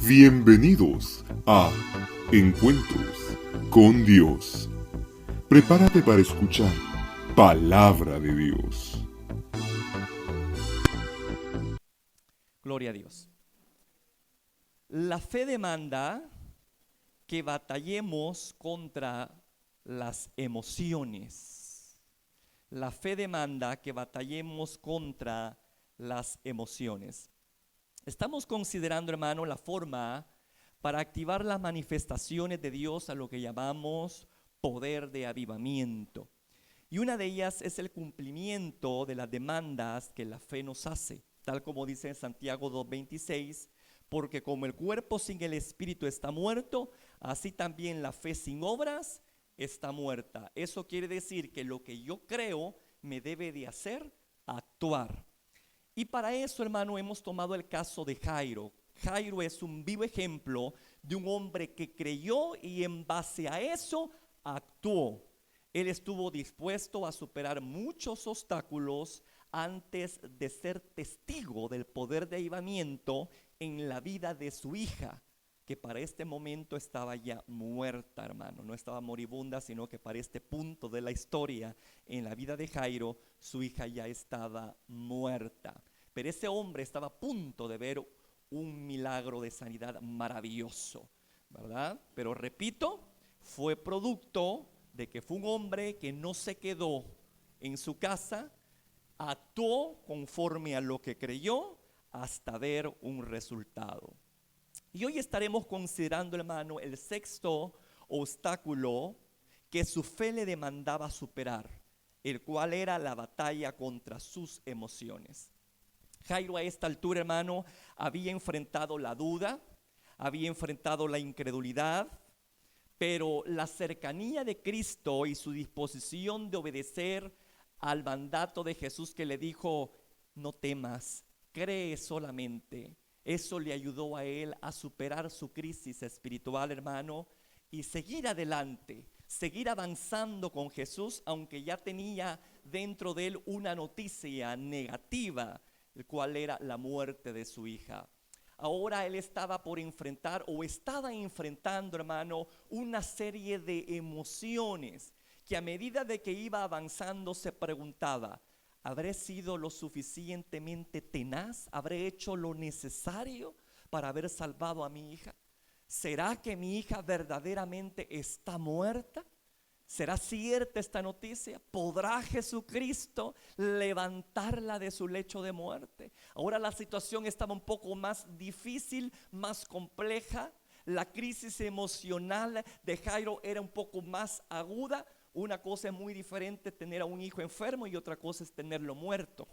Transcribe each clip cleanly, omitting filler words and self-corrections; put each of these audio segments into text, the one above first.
Bienvenidos a Encuentros con Dios. Prepárate para escuchar Palabra de Dios. Gloria a Dios. La fe demanda que batallemos contra las emociones. La fe demanda que batallemos contra las emociones. Estamos considerando, hermano, la forma para activar las manifestaciones de Dios a lo que llamamos poder de avivamiento. Y una de ellas es el cumplimiento de las demandas que la fe nos hace, tal como dice en Santiago 2:26, porque como el cuerpo sin el espíritu está muerto, así también la fe sin obras está muerta. Eso quiere decir que lo que yo creo me debe de hacer actuar. Y para eso, hermano, hemos tomado el caso de Jairo. Jairo es un vivo ejemplo de un hombre que creyó y en base a eso actuó. Él estuvo dispuesto a superar muchos obstáculos antes de ser testigo del poder de avivamiento en la vida de su hija, que para este momento estaba ya muerta, hermano. No estaba moribunda, sino que para este punto de la historia en la vida de Jairo, su hija ya estaba muerta. Pero ese hombre estaba a punto de ver un milagro de sanidad maravilloso, ¿verdad? Pero repito, fue producto de que fue un hombre que no se quedó en su casa, actuó conforme a lo que creyó hasta ver un resultado. Y hoy estaremos considerando, hermano, el sexto obstáculo que su fe le demandaba superar, el cual era la batalla contra sus emociones. Jairo a esta altura, hermano, había enfrentado la duda, había enfrentado la incredulidad, pero la cercanía de Cristo y su disposición de obedecer al mandato de Jesús que le dijo: no temas, cree solamente. Eso le ayudó a él a superar su crisis espiritual, hermano, y seguir adelante, seguir avanzando con Jesús, aunque ya tenía dentro de él una noticia negativa, el cual era la muerte de su hija. Ahora él estaba por enfrentar o estaba enfrentando, hermano, una serie de emociones que a medida de que iba avanzando se preguntaba: ¿habré sido lo suficientemente tenaz? ¿Habré hecho lo necesario para haber salvado a mi hija? ¿Será que mi hija verdaderamente está muerta? ¿Será cierta esta noticia? ¿Podrá Jesucristo levantarla de su lecho de muerte? Ahora la situación estaba un poco más difícil, más compleja. La crisis emocional de Jairo era un poco más aguda. Una cosa es muy diferente tener a un hijo enfermo y otra cosa es tenerlo muerto.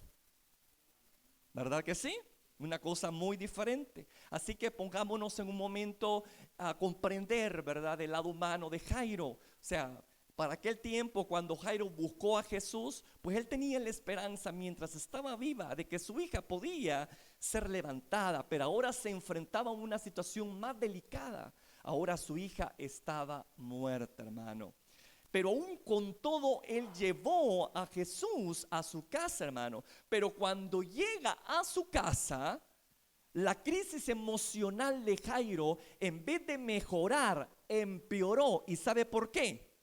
¿Verdad que sí? Una cosa muy diferente. Así que pongámonos en un momento a comprender, ¿verdad?, el lado humano de Jairo. O sea, para aquel tiempo, cuando Jairo buscó a Jesús, pues él tenía la esperanza mientras estaba viva de que su hija podía ser levantada, pero ahora se enfrentaba a una situación más delicada. Ahora su hija estaba muerta, hermano. Pero aún con todo, él llevó a Jesús a su casa, hermano. Pero cuando llega a su casa, la crisis emocional de Jairo, en vez de mejorar, empeoró. ¿Y sabe por qué?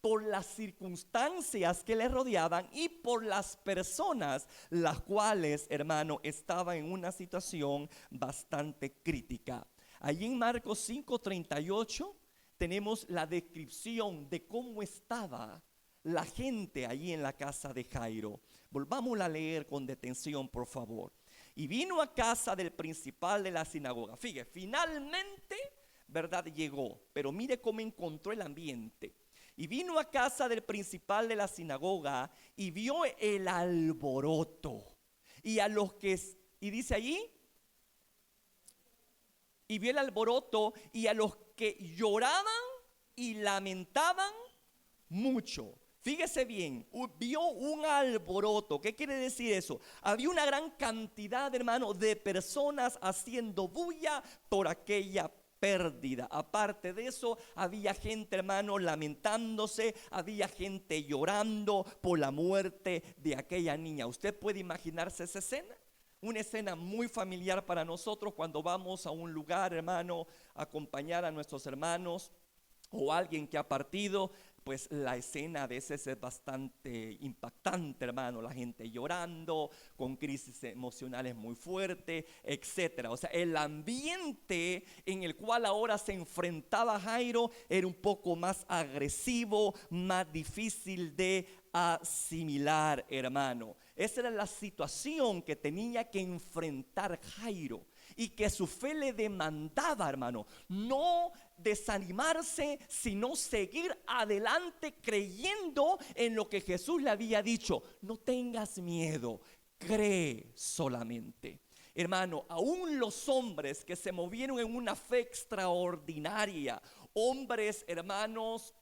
Por las circunstancias que le rodeaban y por las personas las cuales, hermano, estaban en una situación bastante crítica. Allí en Marcos 5:38 tenemos la descripción de cómo estaba la gente allí en la casa de Jairo. Volvámosla a leer con detención, por favor. Y vino a casa del principal de la sinagoga. Fíjese, finalmente, ¿verdad?, llegó. Pero mire cómo encontró el ambiente. Y vino a casa del principal de la sinagoga y vio el alboroto. Y a los que, y dice allí, y vio el alboroto y a los que lloraban y lamentaban mucho. Fíjese bien, vio un alboroto. ¿Qué quiere decir eso? Había una gran cantidad, hermano, de personas haciendo bulla por aquella pérdida. Aparte de eso, había gente, hermano, lamentándose, había gente llorando por la muerte de aquella niña. ¿Usted puede imaginarse esa escena? Una escena muy familiar para nosotros cuando vamos a un lugar, hermano, a acompañar a nuestros hermanos o alguien que ha partido. Pues la escena a veces es bastante impactante, hermano. La gente llorando, con crisis emocionales muy fuertes, etcétera. O sea, el ambiente en el cual ahora se enfrentaba Jairo era un poco más agresivo, más difícil de asimilar, hermano. Esa era la situación que tenía que enfrentar Jairo y que su fe le demandaba, hermano. No desanimarse, sino seguir adelante creyendo en lo que Jesús le había dicho. No tengas miedo, cree solamente. Hermano, aún los hombres que se movieron en una fe extraordinaria, hombres, hermanos,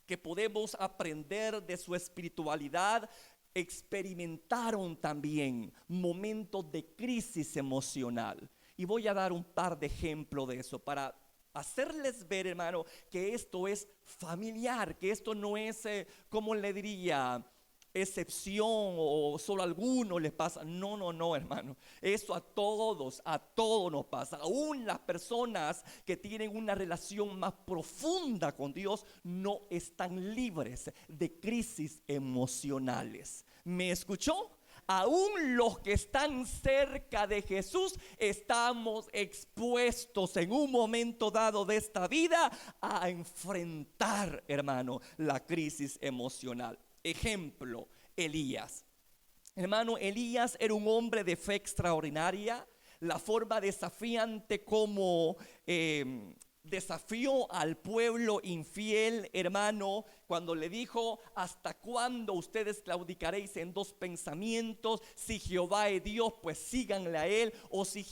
que podemos aprender de su espiritualidad, experimentaron también momentos de crisis emocional. Y voy a dar un par de ejemplos de eso para hacerles ver, hermano, que esto es familiar, que esto no es, como le diría, excepción o solo a algunos les pasa. No, no, no, hermano. Eso a todos nos pasa. Aún las personas que tienen una relación más profunda con Dios no están libres de crisis emocionales. ¿Me escuchó? Aún los que están cerca de Jesús estamos expuestos en un momento dado de esta vida a enfrentar, hermano, la crisis emocional. Ejemplo, Elías. Hermano, Elías era un hombre de fe extraordinaria. La forma desafiante como desafió al pueblo infiel, hermano, cuando le dijo: ¿hasta cuándo ustedes claudicaréis en dos pensamientos? Si Jehová es Dios, pues síganle a él, o si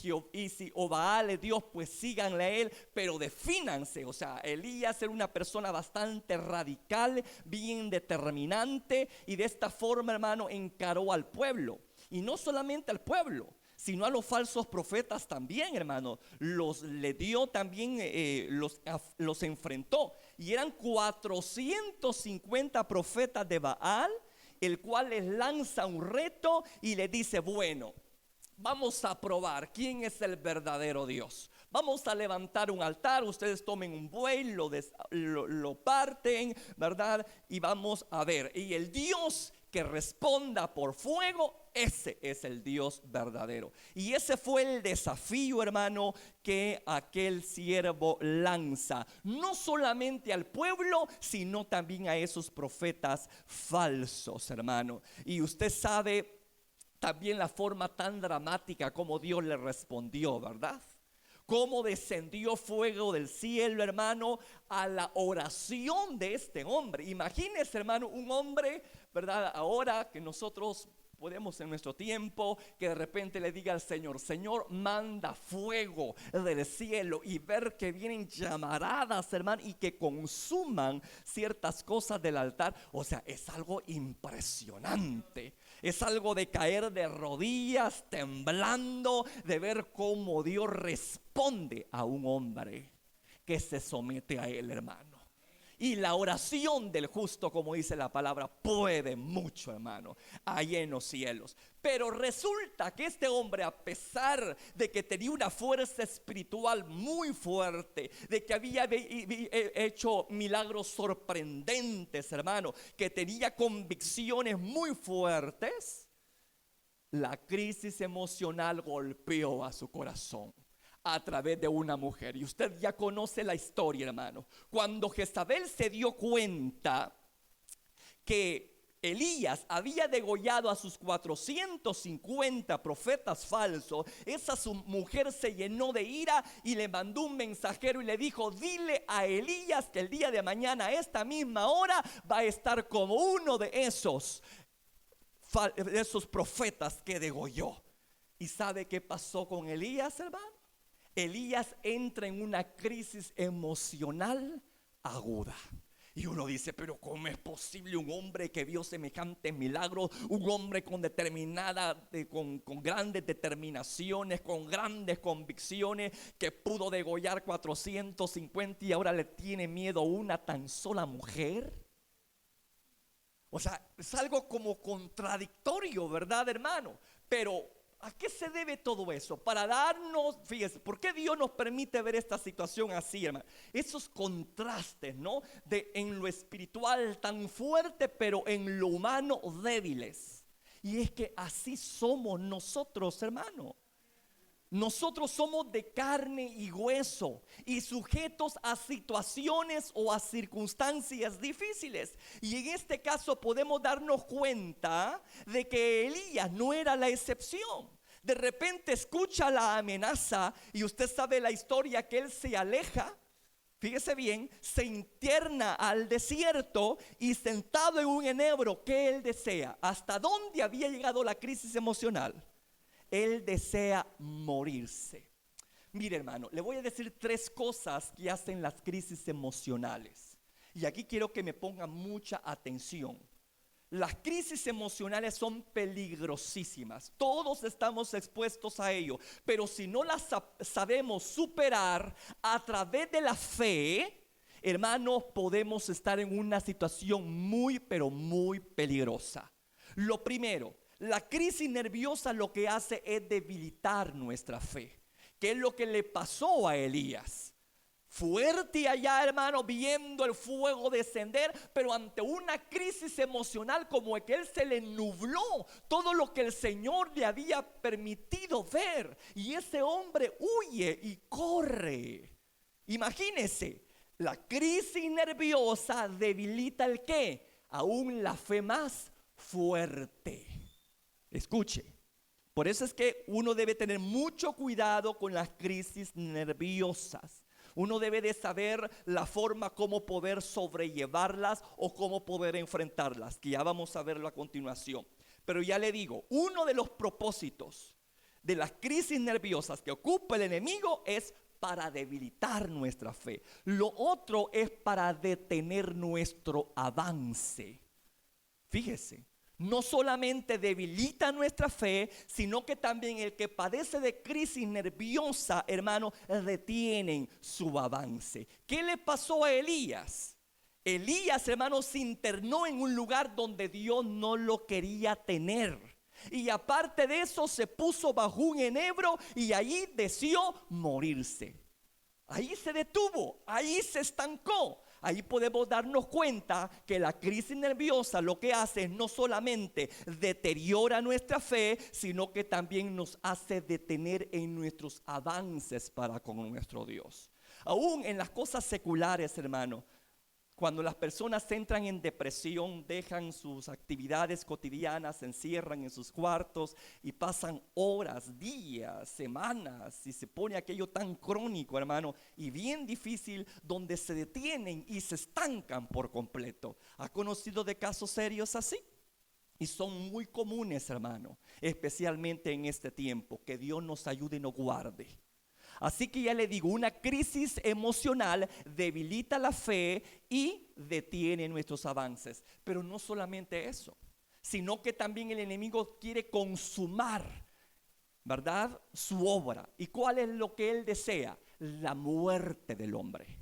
Baal es Dios, pues síganle a él, pero defínanse. O sea, Elías era una persona bastante radical, bien determinante, y de esta forma, hermano, encaró al pueblo. Y no solamente al pueblo, sino a los falsos profetas también, hermano. Le dio también, los enfrentó. Y eran 450 profetas de Baal, el cual les lanza un reto y les dice: bueno, vamos a probar quién es el verdadero Dios. Vamos a levantar un altar, ustedes tomen un buey, lo parten, ¿verdad? Y vamos a ver. Y el Dios que responda por fuego, ese es el Dios verdadero. Y ese fue el desafío, hermano, que aquel siervo lanza, no solamente al pueblo, sino también a esos profetas falsos, hermano. Y usted sabe también la forma tan dramática como Dios le respondió, ¿verdad? Cómo descendió fuego del cielo, hermano, a la oración de este hombre. Imagínese, hermano, un hombre, ¿verdad? Ahora que nosotros podemos en nuestro tiempo, que de repente le diga al Señor: Señor, manda fuego del cielo, y ver que vienen llamaradas, hermano, y que consuman ciertas cosas del altar. O sea, es algo impresionante. Es algo de caer de rodillas, temblando, de ver cómo Dios responde a un hombre que se somete a él, hermano. Y la oración del justo, como dice la palabra, puede mucho, hermano, allá en los cielos. Pero resulta que este hombre, a pesar de que tenía una fuerza espiritual muy fuerte, de que había hecho milagros sorprendentes, hermano, que tenía convicciones muy fuertes, la crisis emocional golpeó a su corazón a través de una mujer. Y usted ya conoce la historia, hermano. Cuando Jezabel se dio cuenta que Elías había degollado a sus 450 profetas falsos, esa su mujer se llenó de ira y le mandó un mensajero y le dijo: dile a Elías que el día de mañana a esta misma hora va a estar como uno de esos profetas que degolló. ¿Y sabe qué pasó con Elías, hermano? Elías entra en una crisis emocional aguda. Y uno dice: pero ¿cómo es posible un hombre que vio semejantes milagros? Un hombre con con grandes determinaciones, con grandes convicciones, que pudo degollar 450 y ahora le tiene miedo a una tan sola mujer. O sea, es algo como contradictorio, ¿verdad, hermano? Pero ¿A qué se debe todo eso? Para darnos, fíjese, ¿por qué Dios nos permite ver esta situación así, hermano? Esos contrastes, ¿no? De en lo espiritual tan fuerte, pero en lo humano débiles. Y es que así somos nosotros, hermano. Nosotros somos de carne y hueso y sujetos a situaciones o a circunstancias difíciles. Y en este caso podemos darnos cuenta de que Elías no era la excepción. De repente escucha la amenaza y usted sabe la historia, que él se aleja. Fíjese bien, se interna al desierto y sentado en un enebro, ¿qué él desea? ¿Hasta dónde había llegado la crisis emocional? Él desea morirse. Mire, hermano, le voy a decir 3 cosas que hacen las crisis emocionales. Y aquí quiero que me ponga mucha atención. Las crisis emocionales son peligrosísimas. Todos estamos expuestos a ello. Pero si no las sabemos superar a través de la fe, hermanos, podemos estar en una situación muy, pero muy peligrosa. Lo primero, la crisis nerviosa lo que hace es debilitar nuestra fe. ¿Qué es lo que le pasó a Elías? Fuerte allá, hermano, viendo el fuego descender, pero ante una crisis emocional como que él se le nubló todo lo que el Señor le había permitido ver. Y ese hombre huye y corre. Imagínese, la crisis nerviosa debilita el qué, aún la fe más fuerte. Escuche, por eso es que uno debe tener mucho cuidado con las crisis nerviosas. Uno debe de saber la forma como poder sobrellevarlas o cómo poder enfrentarlas, que ya vamos a verlo a continuación. Pero ya le digo, uno de los propósitos de las crisis nerviosas que ocupa el enemigo es para debilitar nuestra fe. Lo otro es para detener nuestro avance. Fíjese. No solamente debilita nuestra fe, sino que también el que padece de crisis nerviosa, hermano, detienen su avance. ¿Qué le pasó a Elías? Elías, hermano, se internó en un lugar donde Dios no lo quería tener. Y aparte de eso, se puso bajo un enebro y allí deseó morirse. Ahí se detuvo, ahí se estancó. Ahí podemos darnos cuenta que la crisis nerviosa lo que hace es no solamente deteriora nuestra fe, sino que también nos hace detener en nuestros avances para con nuestro Dios. Aún en las cosas seculares, hermano, cuando las personas entran en depresión, dejan sus actividades cotidianas, se encierran en sus cuartos y pasan horas, días, semanas, y se pone aquello tan crónico, hermano, y bien difícil, donde se detienen y se estancan por completo. ¿Ha conocido de casos serios así? Y son muy comunes, hermano, especialmente en este tiempo. Que Dios nos ayude y nos guarde. Así que ya le digo, una crisis emocional debilita la fe y detiene nuestros avances. Pero no solamente eso, sino que también el enemigo quiere consumar, ¿verdad?, su obra. ¿Y cuál es lo que él desea? La muerte del hombre.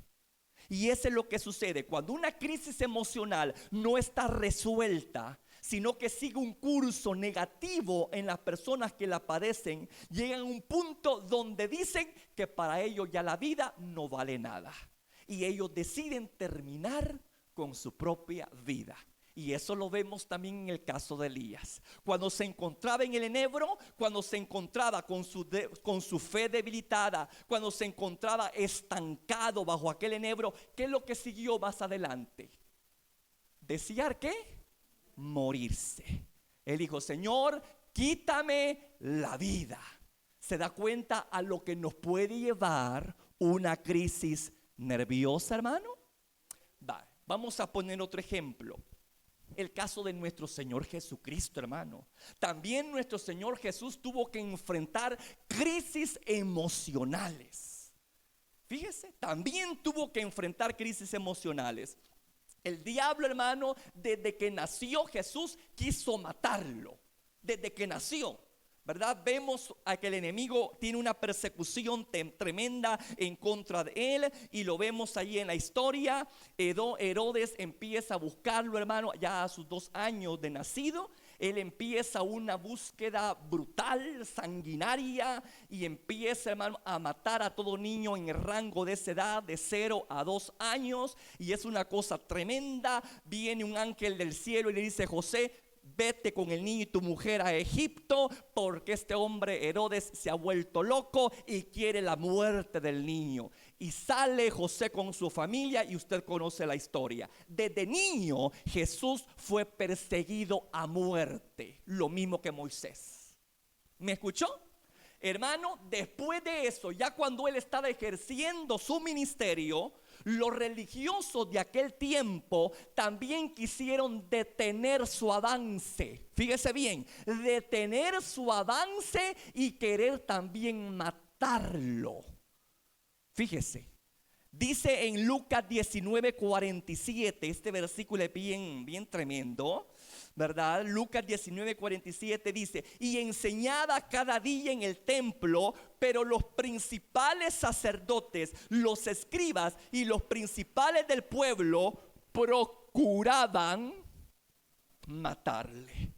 Y eso es lo que sucede cuando una crisis emocional no está resuelta, sino que sigue un curso negativo en las personas que la padecen. Llegan a un punto donde dicen que para ellos ya la vida no vale nada, y ellos deciden terminar con su propia vida. Y eso lo vemos también en el caso de Elías. Cuando se encontraba en el enebro, cuando se encontraba con su fe debilitada, cuando se encontraba estancado bajo aquel enebro, ¿qué es lo que siguió más adelante? ¿Desear qué? Morirse. Él dijo: Señor, quítame la vida. ¿Se da cuenta a lo que nos puede llevar una crisis nerviosa, hermano? Vamos a poner otro ejemplo. El caso de nuestro Señor Jesucristo, hermano. También nuestro Señor Jesús tuvo que enfrentar crisis emocionales. Fíjese, también tuvo que enfrentar crisis emocionales. El diablo, hermano, desde que nació Jesús quiso matarlo. Desde que nació, ¿verdad? Vemos a que el enemigo tiene una persecución tremenda en contra de él, y lo vemos ahí en la historia. Herodes empieza a buscarlo, hermano, ya a sus 2 años de nacido, Él empieza una búsqueda brutal, sanguinaria, y empieza, hermano, a matar a todo niño en el rango de esa edad, de 0 a 2 años. Y es una cosa tremenda. Viene un ángel del cielo y le dice: José, vete con el niño y tu mujer a Egipto, porque este hombre Herodes se ha vuelto loco y quiere la muerte del niño. Y sale José con su familia, y usted conoce la historia. Desde niño Jesús fue perseguido a muerte, lo mismo que Moisés. ¿Me escuchó? Hermano, después de eso, ya cuando él estaba ejerciendo su ministerio, los religiosos de aquel tiempo también quisieron detener su avance. Fíjese bien, detener su avance y querer también matarlo. Fíjese, dice en Lucas 19:47, este versículo es bien tremendo, ¿verdad? Lucas 19:47 dice: y enseñaba cada día en el templo, pero los principales sacerdotes, los escribas y los principales del pueblo procuraban matarle.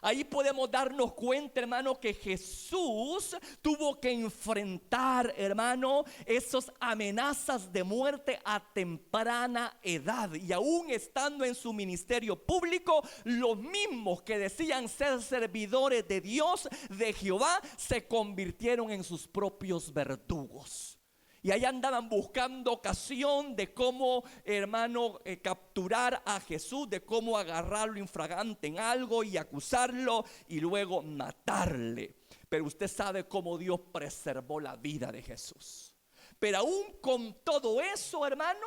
Ahí podemos darnos cuenta, hermano, que Jesús tuvo que enfrentar, hermano, esas amenazas de muerte a temprana edad. Y aún estando en su ministerio público, los mismos que decían ser servidores de Dios, de Jehová, se convirtieron en sus propios verdugos. Y ahí andaban buscando ocasión de cómo, hermano, capturar a Jesús, de cómo agarrarlo infragante en algo y acusarlo y luego matarle. Pero usted sabe cómo Dios preservó la vida de Jesús. Pero aún con todo eso, hermano,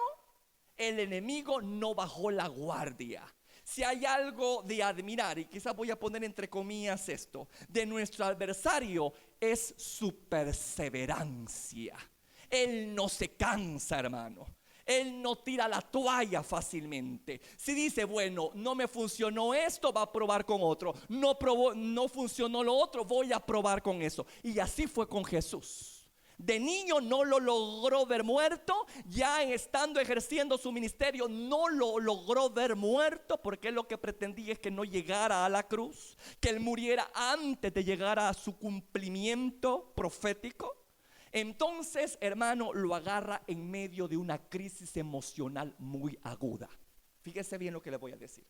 el enemigo no bajó la guardia. Si hay algo de admirar, y quizás voy a poner entre comillas esto, de nuestro adversario, es su perseverancia. Él no se cansa, hermano. Él no tira la toalla fácilmente. Si dice, bueno, no me funcionó esto, va a probar con otro. No funcionó lo otro, voy a probar con eso. Y así fue con Jesús. De niño no lo logró ver muerto. Ya estando ejerciendo su ministerio, no lo logró ver muerto, porque él lo que pretendía es que no llegara a la cruz, que él muriera antes de llegar a su cumplimiento profético. Entonces, hermano, lo agarra en medio de una crisis emocional muy aguda. Fíjese bien lo que le voy a decir.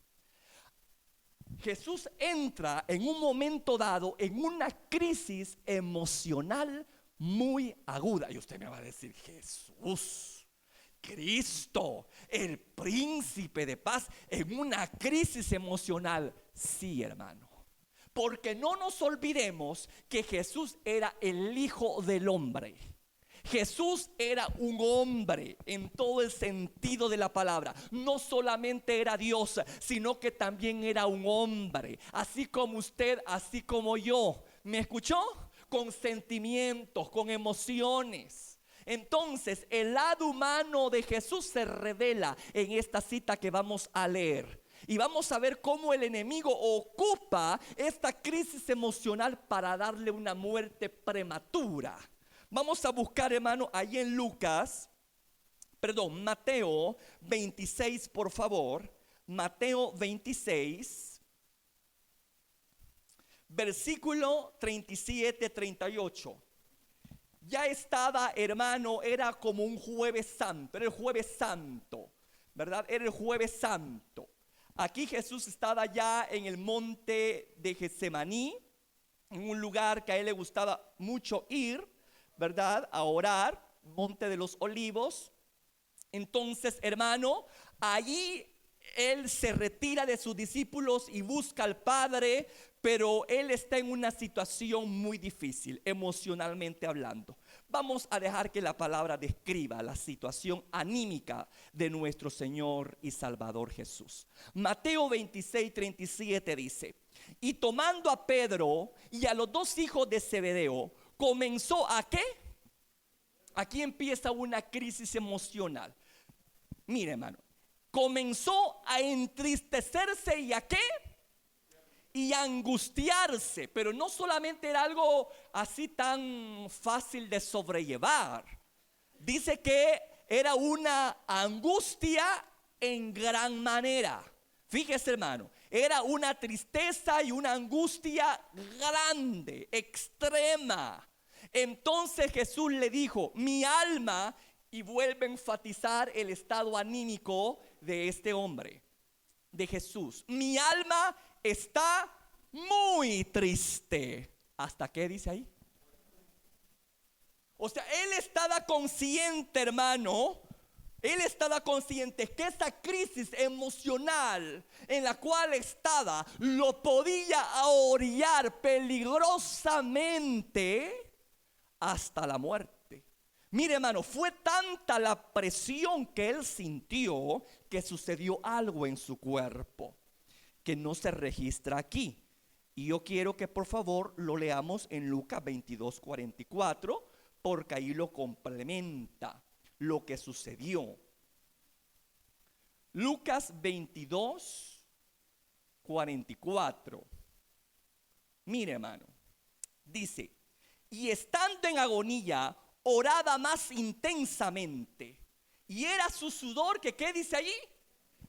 Jesús entra en un momento dado en una crisis emocional muy aguda. Y usted me va a decir: Jesús, Cristo, el príncipe de paz, en una crisis emocional. Sí, hermano. Porque no nos olvidemos que Jesús era el Hijo del Hombre. Jesús era un hombre en todo el sentido de la palabra. No solamente era Dios, sino que también era un hombre. Así como usted, así como yo. ¿Me escuchó? Con sentimientos, con emociones. Entonces, el lado humano de Jesús se revela en esta cita que vamos a leer. Y vamos a ver cómo el enemigo ocupa esta crisis emocional para darle una muerte prematura. Vamos a buscar, hermano, ahí en Mateo 26, por favor. Mateo 26, versículo 37-38. Ya estaba, hermano, era como un jueves santo, era el jueves santo, ¿verdad? Era el jueves santo. Aquí Jesús estaba ya en el monte de Getsemaní, en un lugar que a él le gustaba mucho ir, ¿verdad? A orar, monte de los olivos. Entonces, hermano, allí él se retira de sus discípulos y busca al Padre, pero él está en una situación muy difícil, emocionalmente hablando. Vamos a dejar que la palabra describa la situación anímica de nuestro Señor y Salvador Jesús. Mateo 26:37 dice: y tomando a Pedro y a los dos hijos de Zebedeo, comenzó a ¿qué? Aquí empieza una crisis emocional. Mire, hermano, comenzó a entristecerse y ¿a qué? Y a angustiarse. Pero no solamente era algo así tan fácil de sobrellevar. Dice que era una angustia en gran manera. Fíjese, hermano, Era una tristeza y una angustia grande, extrema. Entonces Jesús le dijo, mi alma, y vuelve a enfatizar el estado anímico de este hombre, de Jesús. Mi alma está muy triste. ¿Hasta qué dice ahí? O sea, él estaba consciente, hermano. Él estaba consciente que esa crisis emocional en la cual estaba lo podía orillar peligrosamente hasta la muerte. Mire, hermano, fue tanta la presión que él sintió que sucedió algo en su cuerpo que no se registra aquí. Y yo quiero que por favor lo leamos en Lucas 22:44, porque ahí lo complementa lo que sucedió. Lucas 22:44. Mire, hermano, dice, y estando en agonía, oraba más intensamente. Y era su sudor, que ¿qué dice allí?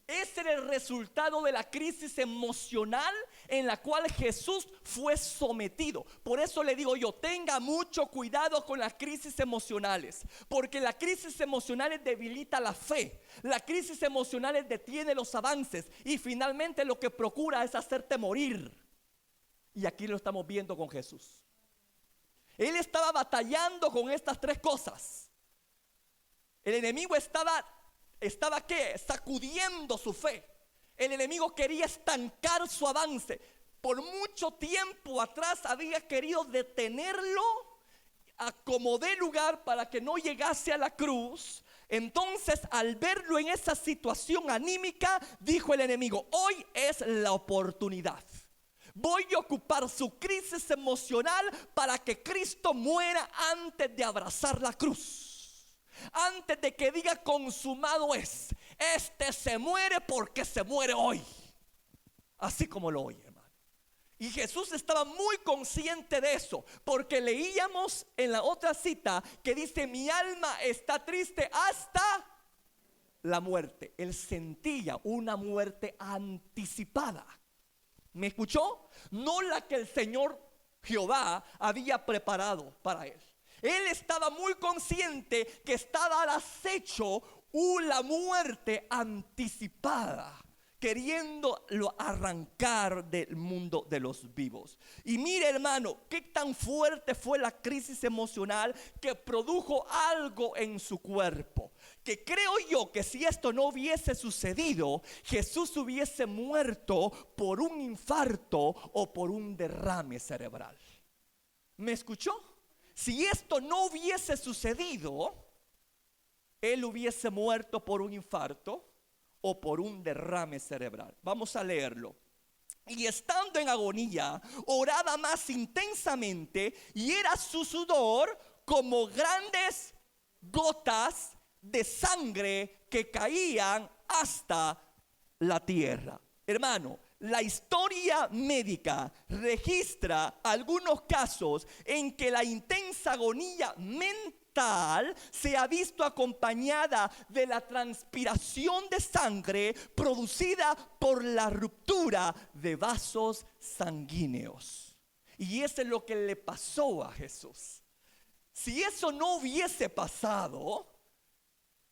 Ese era el resultado de la crisis emocional en la cual Jesús fue sometido. Por eso le digo yo, tenga mucho cuidado con las crisis emocionales, porque la crisis emocional debilita la fe. La crisis emocional detiene los avances y finalmente lo que procura es hacerte morir. Y aquí lo estamos viendo con Jesús. Él estaba batallando con estas tres cosas. El enemigo estaba ¿qué? Sacudiendo su fe. El enemigo quería estancar su avance. Por mucho tiempo atrás había querido detenerlo, acomodé lugar para que no llegase a la cruz. Entonces, al verlo en esa situación anímica, dijo el enemigo, hoy es la oportunidad. Voy a ocupar su crisis emocional para que Cristo muera antes de abrazar la cruz. Antes de que diga consumado es. Este se muere porque se muere hoy. Así como lo oye, hermano. Y Jesús estaba muy consciente de eso, porque leíamos en la otra cita que dice, mi alma está triste hasta la muerte. Él sentía una muerte anticipada. ¿Me escuchó? No la que el Señor Jehová había preparado para él. Él estaba muy consciente que estaba al acecho la muerte anticipada, queriéndolo arrancar del mundo de los vivos. Y mire, hermano, qué tan fuerte fue la crisis emocional que produjo algo en su cuerpo, que creo yo que si esto no hubiese sucedido, Jesús hubiese muerto por un infarto o por un derrame cerebral. ¿Me escuchó? Si esto no hubiese sucedido, él hubiese muerto por un infarto o por un derrame cerebral. Vamos a leerlo. Y estando en agonía, oraba más intensamente, y era su sudor como grandes gotas de sangre que caían hasta la tierra. Hermano, la historia médica registra algunos casos en que la intensa agonía mental se ha visto acompañada de la transpiración de sangre producida por la ruptura de vasos sanguíneos. Y eso es lo que le pasó a Jesús. Si eso no hubiese pasado,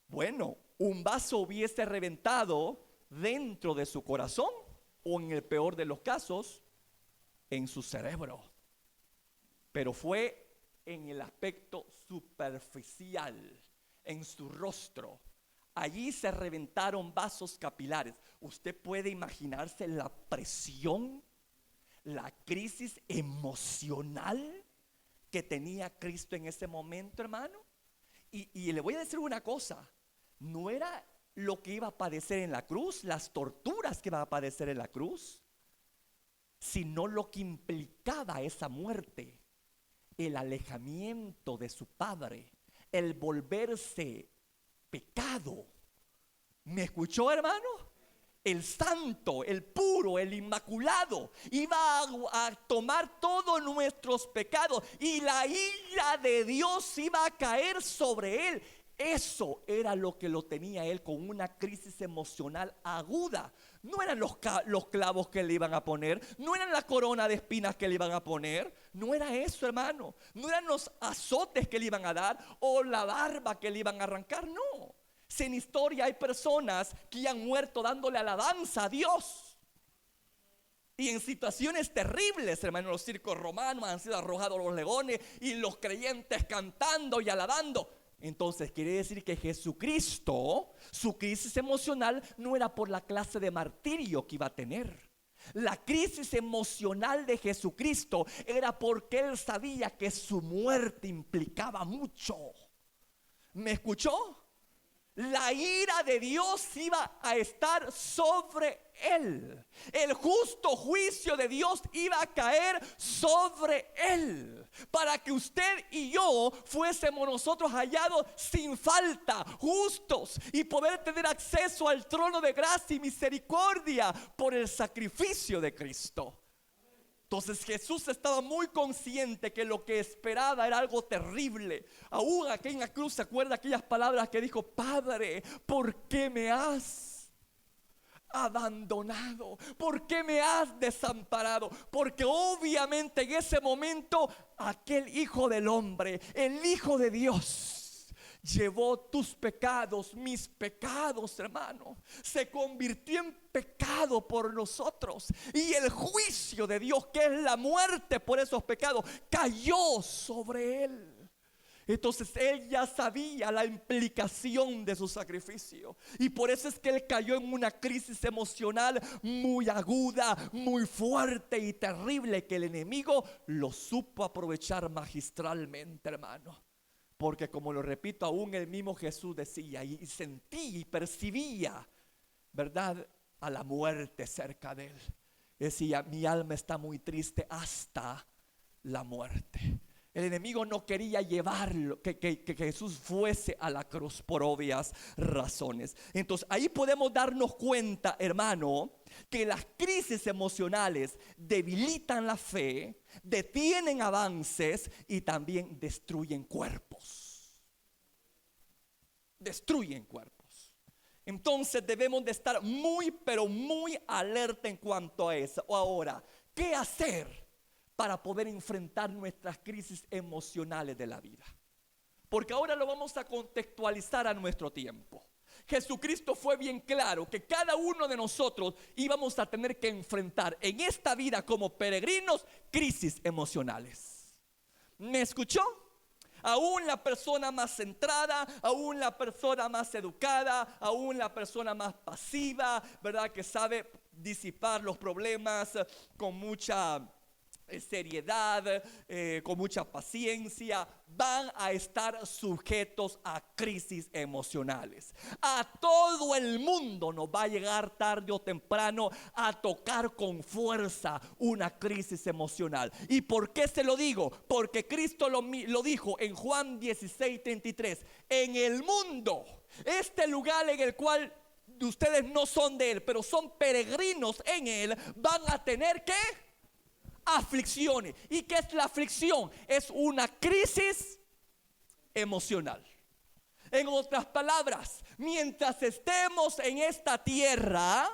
bueno, un vaso hubiese reventado dentro de su corazón, o en el peor de los casos, en su cerebro. Pero fue en el aspecto superficial, en su rostro. Allí se reventaron vasos capilares. Usted puede imaginarse la presión, la crisis emocional que tenía Cristo en ese momento, hermano. Y le voy a decir una cosa, no era lo que iba a padecer en la cruz, las torturas que iba a padecer en la cruz, sino lo que implicaba esa muerte, el alejamiento de su Padre, el volverse pecado. ¿Me escuchó, hermano? El santo, el puro, el inmaculado iba a tomar todos nuestros pecados y la ira de Dios iba a caer sobre él. Eso era lo que lo tenía él con una crisis emocional aguda. No eran los clavos que le iban a poner, no eran la corona de espinas que le iban a poner, no era eso, hermano. No eran los azotes que le iban a dar o la barba que le iban a arrancar, no. Si en historia hay personas que han muerto dándole alabanza a Dios, y en situaciones terribles, hermano, los circos romanos han sido arrojados los leones y los creyentes cantando y alabando. Entonces quiere decir que Jesucristo, su crisis emocional no era por la clase de martirio que iba a tener. La crisis emocional de Jesucristo era porque él sabía que su muerte implicaba mucho. ¿Me escuchó? La ira de Dios iba a estar sobre él. El justo juicio de Dios iba a caer sobre él, para que usted y yo fuésemos nosotros hallados sin falta, justos, y poder tener acceso al trono de gracia y misericordia por el sacrificio de Cristo. Entonces Jesús estaba muy consciente que lo que esperaba era algo terrible. Aún aquí en la cruz, ¿se acuerda aquellas palabras que dijo? Padre, ¿por qué me has abandonado? ¿Por qué me has desamparado? Porque obviamente en ese momento aquel Hijo del Hombre, el Hijo de Dios, llevó tus pecados, mis pecados, hermano. Se convirtió en pecado por nosotros. Y el juicio de Dios, que es la muerte por esos pecados, cayó sobre él. Entonces él ya sabía la implicación de su sacrificio. Y por eso es que él cayó en una crisis emocional muy aguda, muy fuerte y terrible, que el enemigo lo supo aprovechar magistralmente, hermano. Porque como lo repito, aún el mismo Jesús decía y sentí y percibía, ¿verdad?, a la muerte cerca de él. Decía, mi alma está muy triste hasta la muerte. El enemigo no quería llevarlo, que Jesús fuese a la cruz por obvias razones. Entonces ahí podemos darnos cuenta, hermano, que las crisis emocionales debilitan la fe, detienen avances y también destruyen cuerpos. Destruyen cuerpos. Entonces debemos de estar muy, pero muy alerta en cuanto a eso. Ahora, ¿qué hacer para poder enfrentar nuestras crisis emocionales de la vida? Porque ahora lo vamos a contextualizar a nuestro tiempo. Jesucristo fue bien claro que cada uno de nosotros íbamos a tener que enfrentar en esta vida como peregrinos crisis emocionales. ¿Me escuchó? Aún la persona más centrada, aún la persona más educada, aún la persona más pasiva, ¿verdad?, que sabe disipar los problemas con mucha seriedad, con mucha paciencia, van a estar sujetos a crisis emocionales. A todo el mundo nos va a llegar tarde o temprano a tocar con fuerza una crisis emocional. ¿Y por qué se lo digo? Porque Cristo lo dijo en Juan 16:33. En el mundo, este lugar en el cual ustedes no son de él, pero son peregrinos en él, van a tener que aflicciones. ¿Y qué es la aflicción? Es una crisis emocional. En otras palabras, mientras estemos en esta tierra,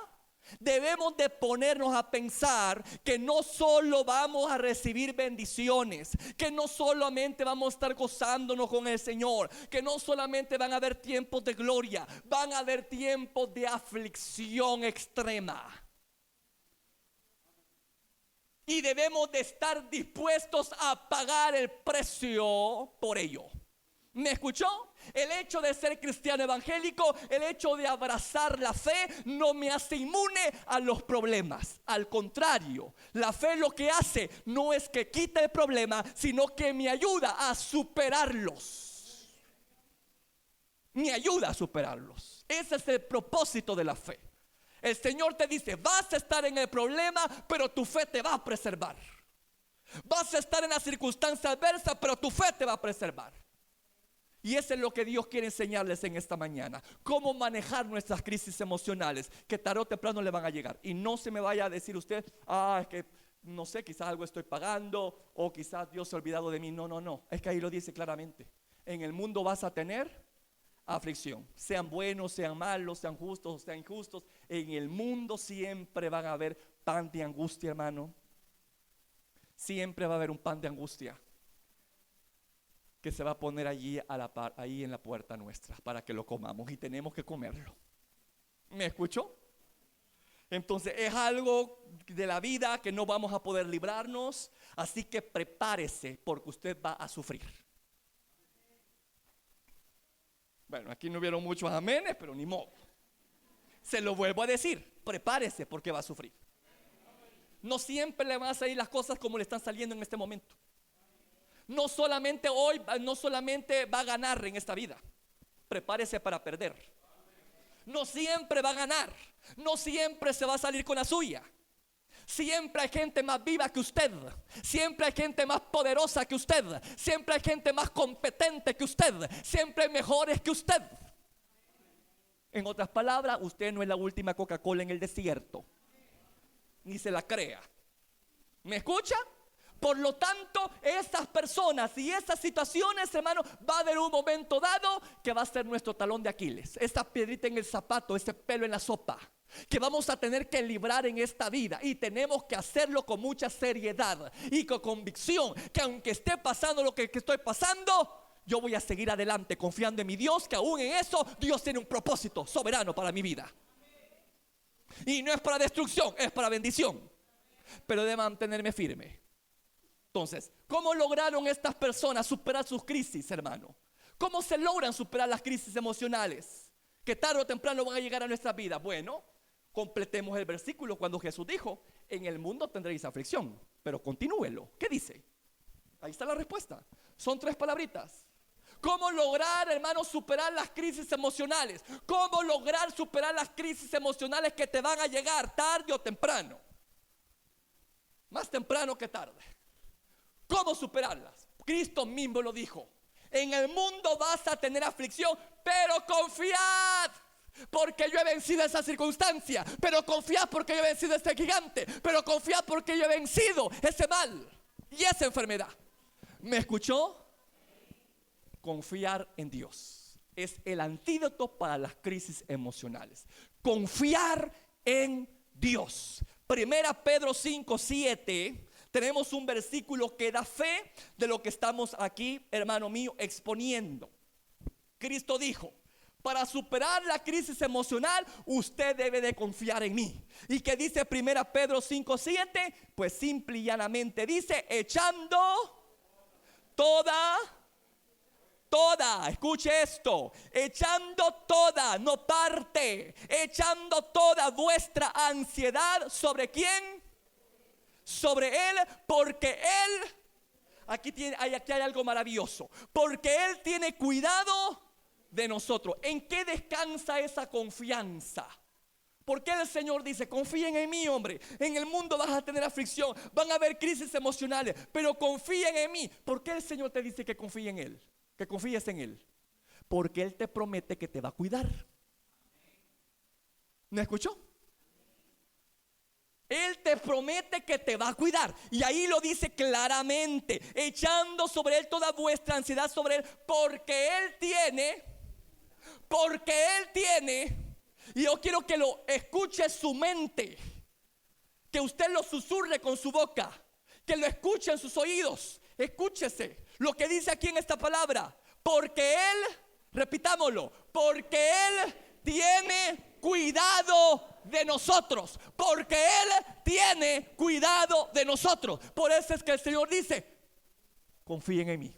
debemos de ponernos a pensar que no solo vamos a recibir bendiciones, que no solamente vamos a estar gozándonos con el Señor, que no solamente van a haber tiempos de gloria, van a haber tiempos de aflicción extrema. Y debemos de estar dispuestos a pagar el precio por ello. ¿Me escuchó? El hecho de ser cristiano evangélico, el hecho de abrazar la fe, no me hace inmune a los problemas. Al contrario, la fe lo que hace no es que quite el problema, sino que me ayuda a superarlos. Me ayuda a superarlos. Ese es el propósito de la fe. El Señor te dice, vas a estar en el problema, pero tu fe te va a preservar. Vas a estar en la circunstancia adversa, pero tu fe te va a preservar. Y eso es lo que Dios quiere enseñarles en esta mañana. Cómo manejar nuestras crisis emocionales, que tarde o temprano le van a llegar. Y no se me vaya a decir usted, es que no sé, quizás algo estoy pagando, o quizás Dios se ha olvidado de mí. No, es que ahí lo dice claramente. En el mundo vas a tener aflicción. Sean buenos, sean malos, sean justos, sean injustos. En el mundo siempre van a haber pan de angustia, hermano. Siempre va a haber un pan de angustia que se va a poner allí a la par, ahí en la puerta nuestra, para que lo comamos, y tenemos que comerlo. ¿Me escuchó? Entonces es algo de la vida que no vamos a poder librarnos. Así que prepárese, porque usted va a sufrir. Bueno, aquí no hubieron muchos amenes, pero ni modo. Se lo vuelvo a decir, prepárese porque va a sufrir. No siempre le van a salir las cosas como le están saliendo en este momento. No solamente hoy, no solamente va a ganar en esta vida. Prepárese para perder. No siempre va a ganar. No siempre se va a salir con la suya. Siempre hay gente más viva que usted. Siempre hay gente más poderosa que usted. Siempre hay gente más competente que usted. Siempre hay mejores que usted. En otras palabras, usted no es la última Coca-Cola en el desierto. Ni se la crea. ¿Me escucha? Por lo tanto, estas personas y estas situaciones, hermano, va a haber un momento dado que va a ser nuestro talón de Aquiles. Esta piedrita en el zapato, ese pelo en la sopa, que vamos a tener que librar en esta vida. Y tenemos que hacerlo con mucha seriedad y con convicción, que aunque esté pasando lo que estoy pasando, yo voy a seguir adelante confiando en mi Dios, que aún en eso Dios tiene un propósito soberano para mi vida. Y no es para destrucción, es para bendición. Pero de mantenerme firme. Entonces, ¿cómo lograron estas personas superar sus crisis, hermano? ¿Cómo se logran superar las crisis emocionales que tarde o temprano van a llegar a nuestra vida? Bueno, completemos el versículo cuando Jesús dijo: en el mundo tendréis aflicción, pero continúelo. ¿Qué dice? Ahí está la respuesta. Son 3 palabritas. ¿Cómo lograr, hermano, superar las crisis emocionales? ¿Cómo lograr superar las crisis emocionales que te van a llegar tarde o temprano? Más temprano que tarde. ¿Cómo superarlas? Cristo mismo lo dijo: en el mundo vas a tener aflicción, pero confiad, porque yo he vencido esa circunstancia. Pero confiad porque yo he vencido este gigante. Pero confiad porque yo he vencido ese mal y esa enfermedad. ¿Me escuchó? Confiar en Dios es el antídoto para las crisis emocionales. Confiar en Dios. Primera Pedro 5:7. Tenemos un versículo que da fe de lo que estamos aquí, hermano mío, exponiendo. Cristo dijo: para superar la crisis emocional, usted debe de confiar en mí. ¿Y qué dice Primera Pedro 5:7? Pues simple y llanamente dice: echando toda, escuche esto, echando toda, no parte, echando toda vuestra ansiedad, ¿sobre quién? Sobre Él, porque Él, aquí hay algo maravilloso, porque Él tiene cuidado de nosotros. ¿En qué descansa esa confianza? Porque el Señor dice: confíen en mí, hombre. En el mundo vas a tener aflicción, van a haber crisis emocionales, pero confíen en mí. ¿Por qué el Señor te dice que confíe en Él? Que confíes en Él. Porque Él te promete que te va a cuidar. ¿Me escuchó? Él te promete que te va a cuidar. Y ahí lo dice claramente: echando sobre Él toda vuestra ansiedad sobre Él, porque Él tiene. Y yo quiero que lo escuche su mente, que usted lo susurre con su boca, que lo escuche en sus oídos. Escúchese lo que dice aquí en esta palabra: porque Él, repitámoslo, porque Él tiene cuidado de nosotros. Porque Él tiene cuidado de nosotros. Por eso es que el Señor dice: confíen en mí.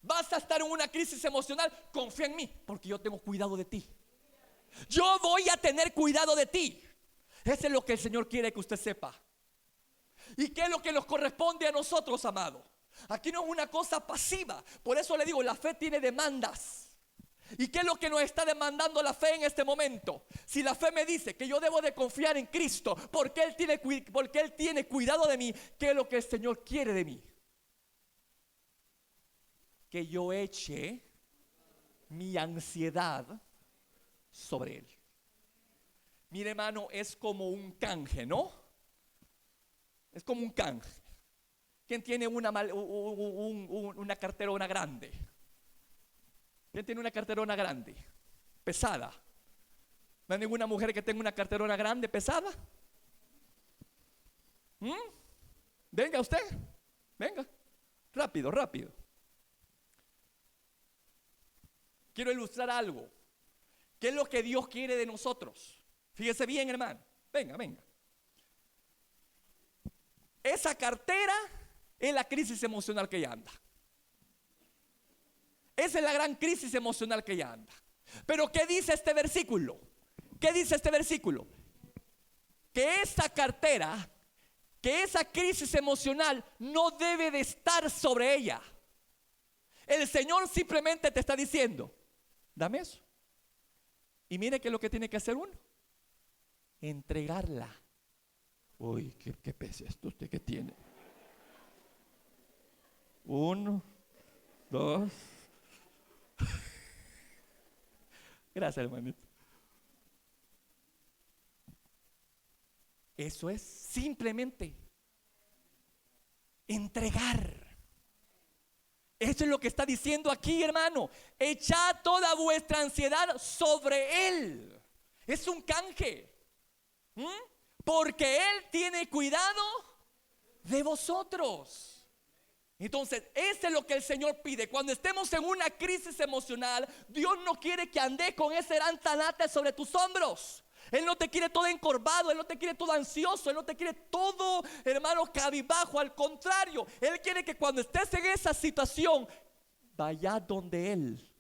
Vas a estar en una crisis emocional, confía en mí, porque yo tengo cuidado de ti. Yo voy a tener cuidado de ti. Eso es lo que el Señor quiere que usted sepa. ¿Y qué es lo que nos corresponde a nosotros, amado? Aquí no es una cosa pasiva. Por eso le digo, la fe tiene demandas. ¿Y qué es lo que nos está demandando la fe en este momento? Si la fe me dice que yo debo de confiar en Cristo, porque Él tiene cuidado de mí, ¿qué es lo que el Señor quiere de mí? Que yo eche mi ansiedad sobre Él. Mire, hermano, es como un canje, ¿no? Es como un canje. ¿Quién tiene una cartera grande? ¿Quién tiene una carterona grande? Pesada. ¿No hay ninguna mujer que tenga una carterona grande, pesada? Venga usted, venga, rápido, rápido. Quiero ilustrar algo. ¿Qué es lo que Dios quiere de nosotros? Fíjese bien, hermano. Venga, venga. Esa cartera es la crisis emocional que ella anda. Esa es la gran crisis emocional que ella anda. Pero ¿qué dice este versículo? ¿Qué dice este versículo? Que esa cartera, que esa crisis emocional no debe de estar sobre ella. El Señor simplemente te está diciendo: dame eso. Y mire qué es lo que tiene que hacer uno: entregarla. Uy, qué pesa esto usted que tiene. 1, 2. Gracias, hermanito. Eso es simplemente entregar. Eso es lo que está diciendo aquí, hermano. Echad toda vuestra ansiedad sobre Él. Es un canje. Porque Él tiene cuidado de vosotros. Entonces, eso es lo que el Señor pide. Cuando estemos en una crisis emocional, Dios no quiere que andes con ese gran tanate sobre tus hombros. Él no te quiere todo encorvado, Él no te quiere todo ansioso, Él no te quiere todo, hermano, cabizbajo. Al contrario, Él quiere que cuando estés en esa situación, vayas donde Él.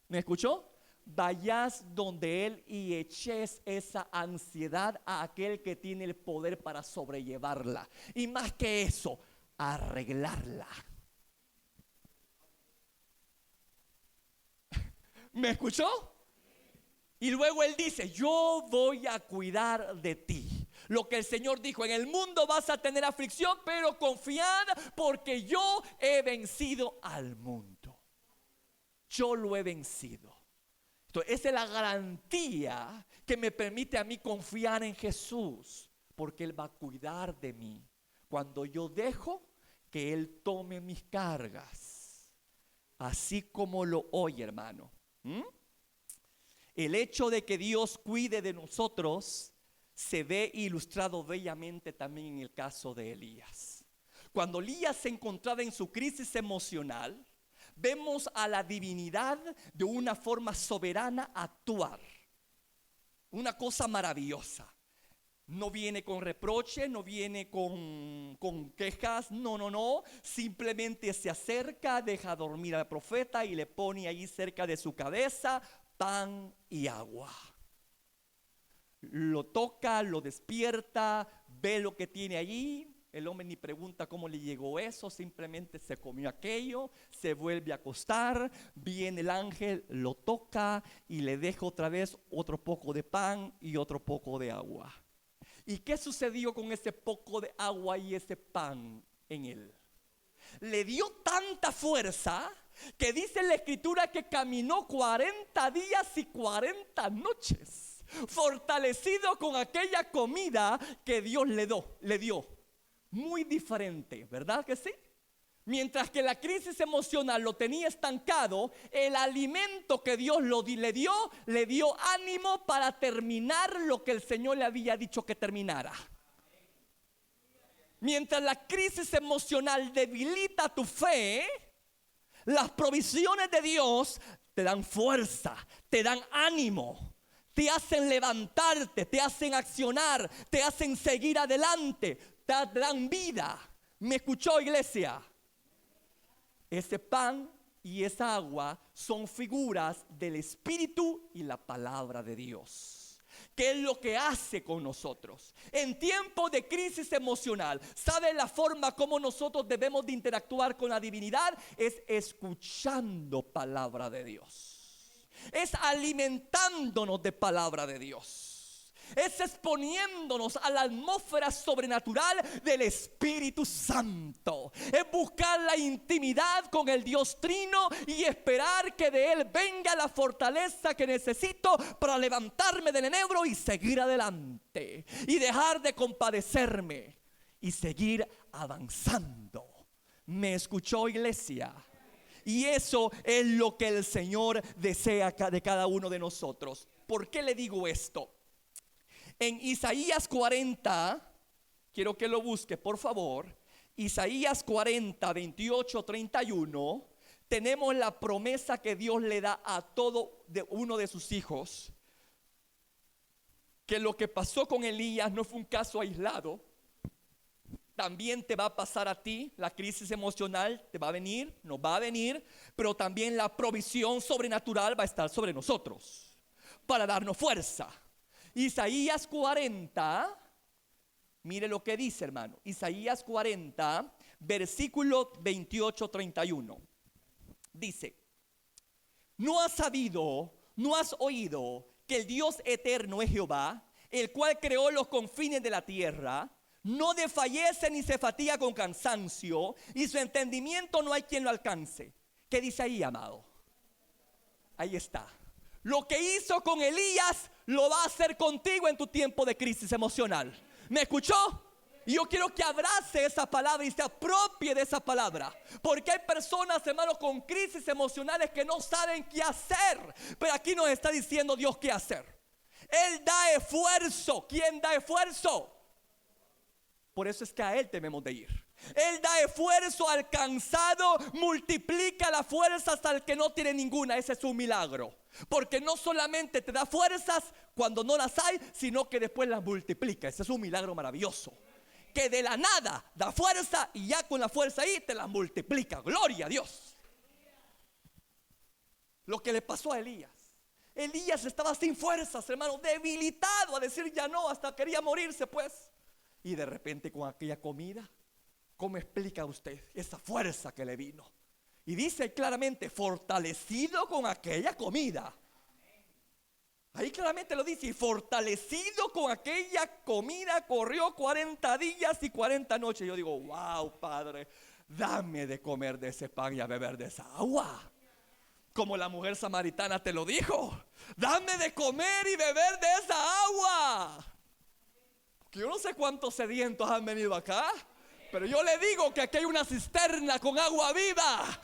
¿Me escuchó? Vayas donde Él y eches esa ansiedad a aquel que tiene el poder para sobrellevarla. Y más que eso, arreglarla. ¿Me escuchó? Y luego Él dice: yo voy a cuidar de ti. Lo que el Señor dijo: en el mundo vas a tener aflicción, pero confiad, porque yo he vencido al mundo. Yo lo he vencido. Entonces, esa es la garantía que me permite a mí confiar en Jesús, porque Él va a cuidar de mí cuando yo dejo que Él tome mis cargas, así como lo oye, hermano. El hecho de que Dios cuide de nosotros se ve ilustrado bellamente también en el caso de Elías. Cuando Elías se encontraba en su crisis emocional, vemos a la divinidad de una forma soberana actuar. Una cosa maravillosa. No viene con reproche, no viene con quejas, no. Simplemente se acerca, deja dormir al profeta y le pone ahí cerca de su cabeza pan y agua. Lo toca, lo despierta, ve lo que tiene allí. El hombre ni pregunta cómo le llegó eso, simplemente se comió aquello, se vuelve a acostar, viene el ángel, lo toca y le deja otra vez otro poco de pan y otro poco de agua. ¿Y qué sucedió con ese poco de agua y ese pan en él? Le dio tanta fuerza que dice la escritura que caminó 40 días y 40 noches, fortalecido con aquella comida que Dios le dio. Muy diferente, ¿verdad que sí? Mientras que la crisis emocional lo tenía estancado, el alimento que Dios le dio ánimo para terminar lo que el Señor le había dicho que terminara. Mientras la crisis emocional debilita tu fe, las provisiones de Dios te dan fuerza, te dan ánimo, te hacen levantarte, te hacen accionar, te hacen seguir adelante, te dan vida. ¿Me escuchó, iglesia? Ese pan y esa agua son figuras del Espíritu y la palabra de Dios. ¿Qué es lo que hace con nosotros? En tiempos de crisis emocional, ¿sabe la forma como nosotros debemos de interactuar con la divinidad? Es escuchando palabra de Dios. Es alimentándonos de palabra de Dios. Es exponiéndonos a la atmósfera sobrenatural del Espíritu Santo. Es buscar la intimidad con el Dios Trino y esperar que de Él venga la fortaleza que necesito para levantarme del enebro y seguir adelante. Y dejar de compadecerme y seguir avanzando. ¿Me escuchó, iglesia? Y eso es lo que el Señor desea de cada uno de nosotros. ¿Por qué le digo esto? En Isaías 40, quiero que lo busque por favor. Isaías 40, 28, 31. Tenemos la promesa que Dios le da a todo uno de sus hijos. Que lo que pasó con Elías no fue un caso aislado. También te va a pasar a ti. La crisis emocional te va a venir, nos va a venir. Pero también la provisión sobrenatural va a estar sobre nosotros para darnos fuerza. Isaías 40, mire lo que dice, hermano. Isaías 40, versículo 28, 31. Dice: ¿no has sabido, no has oído que el Dios eterno es Jehová, el cual creó los confines de la tierra? No desfallece ni se fatiga con cansancio, y su entendimiento no hay quien lo alcance. ¿Qué dice ahí, amado? Ahí está. Lo que hizo con Elías lo va a hacer contigo en tu tiempo de crisis emocional. ¿Me escuchó? Y yo quiero que abrace esa palabra y se apropie de esa palabra. Porque hay personas, hermanos, con crisis emocionales que no saben qué hacer. Pero aquí nos está diciendo Dios qué hacer. Él da esfuerzo. ¿Quién da esfuerzo? Por eso es que a Él debemos de ir. Él da esfuerzo al cansado, multiplica las fuerzas al que no tiene ninguna. Ese es un milagro. Porque no solamente te da fuerzas cuando no las hay, sino que después las multiplica. Ese es un milagro maravilloso. Que de la nada da fuerza y ya con la fuerza ahí te las multiplica. Gloria a Dios. Lo que le pasó a Elías. Elías estaba sin fuerzas, hermano, debilitado, a decir ya no, hasta quería morirse pues. Y de repente con aquella comida, ¿cómo explica usted esa fuerza que le vino? Y dice claramente, fortalecido con aquella comida. Ahí claramente lo dice, y fortalecido con aquella comida, corrió 40 días y 40 noches. Yo digo, wow, Padre, dame de comer de ese pan y a beber de esa agua. Como la mujer samaritana te lo dijo, dame de comer y beber de esa agua. Que yo no sé cuántos sedientos han venido acá, pero yo le digo que aquí hay una cisterna con agua viva,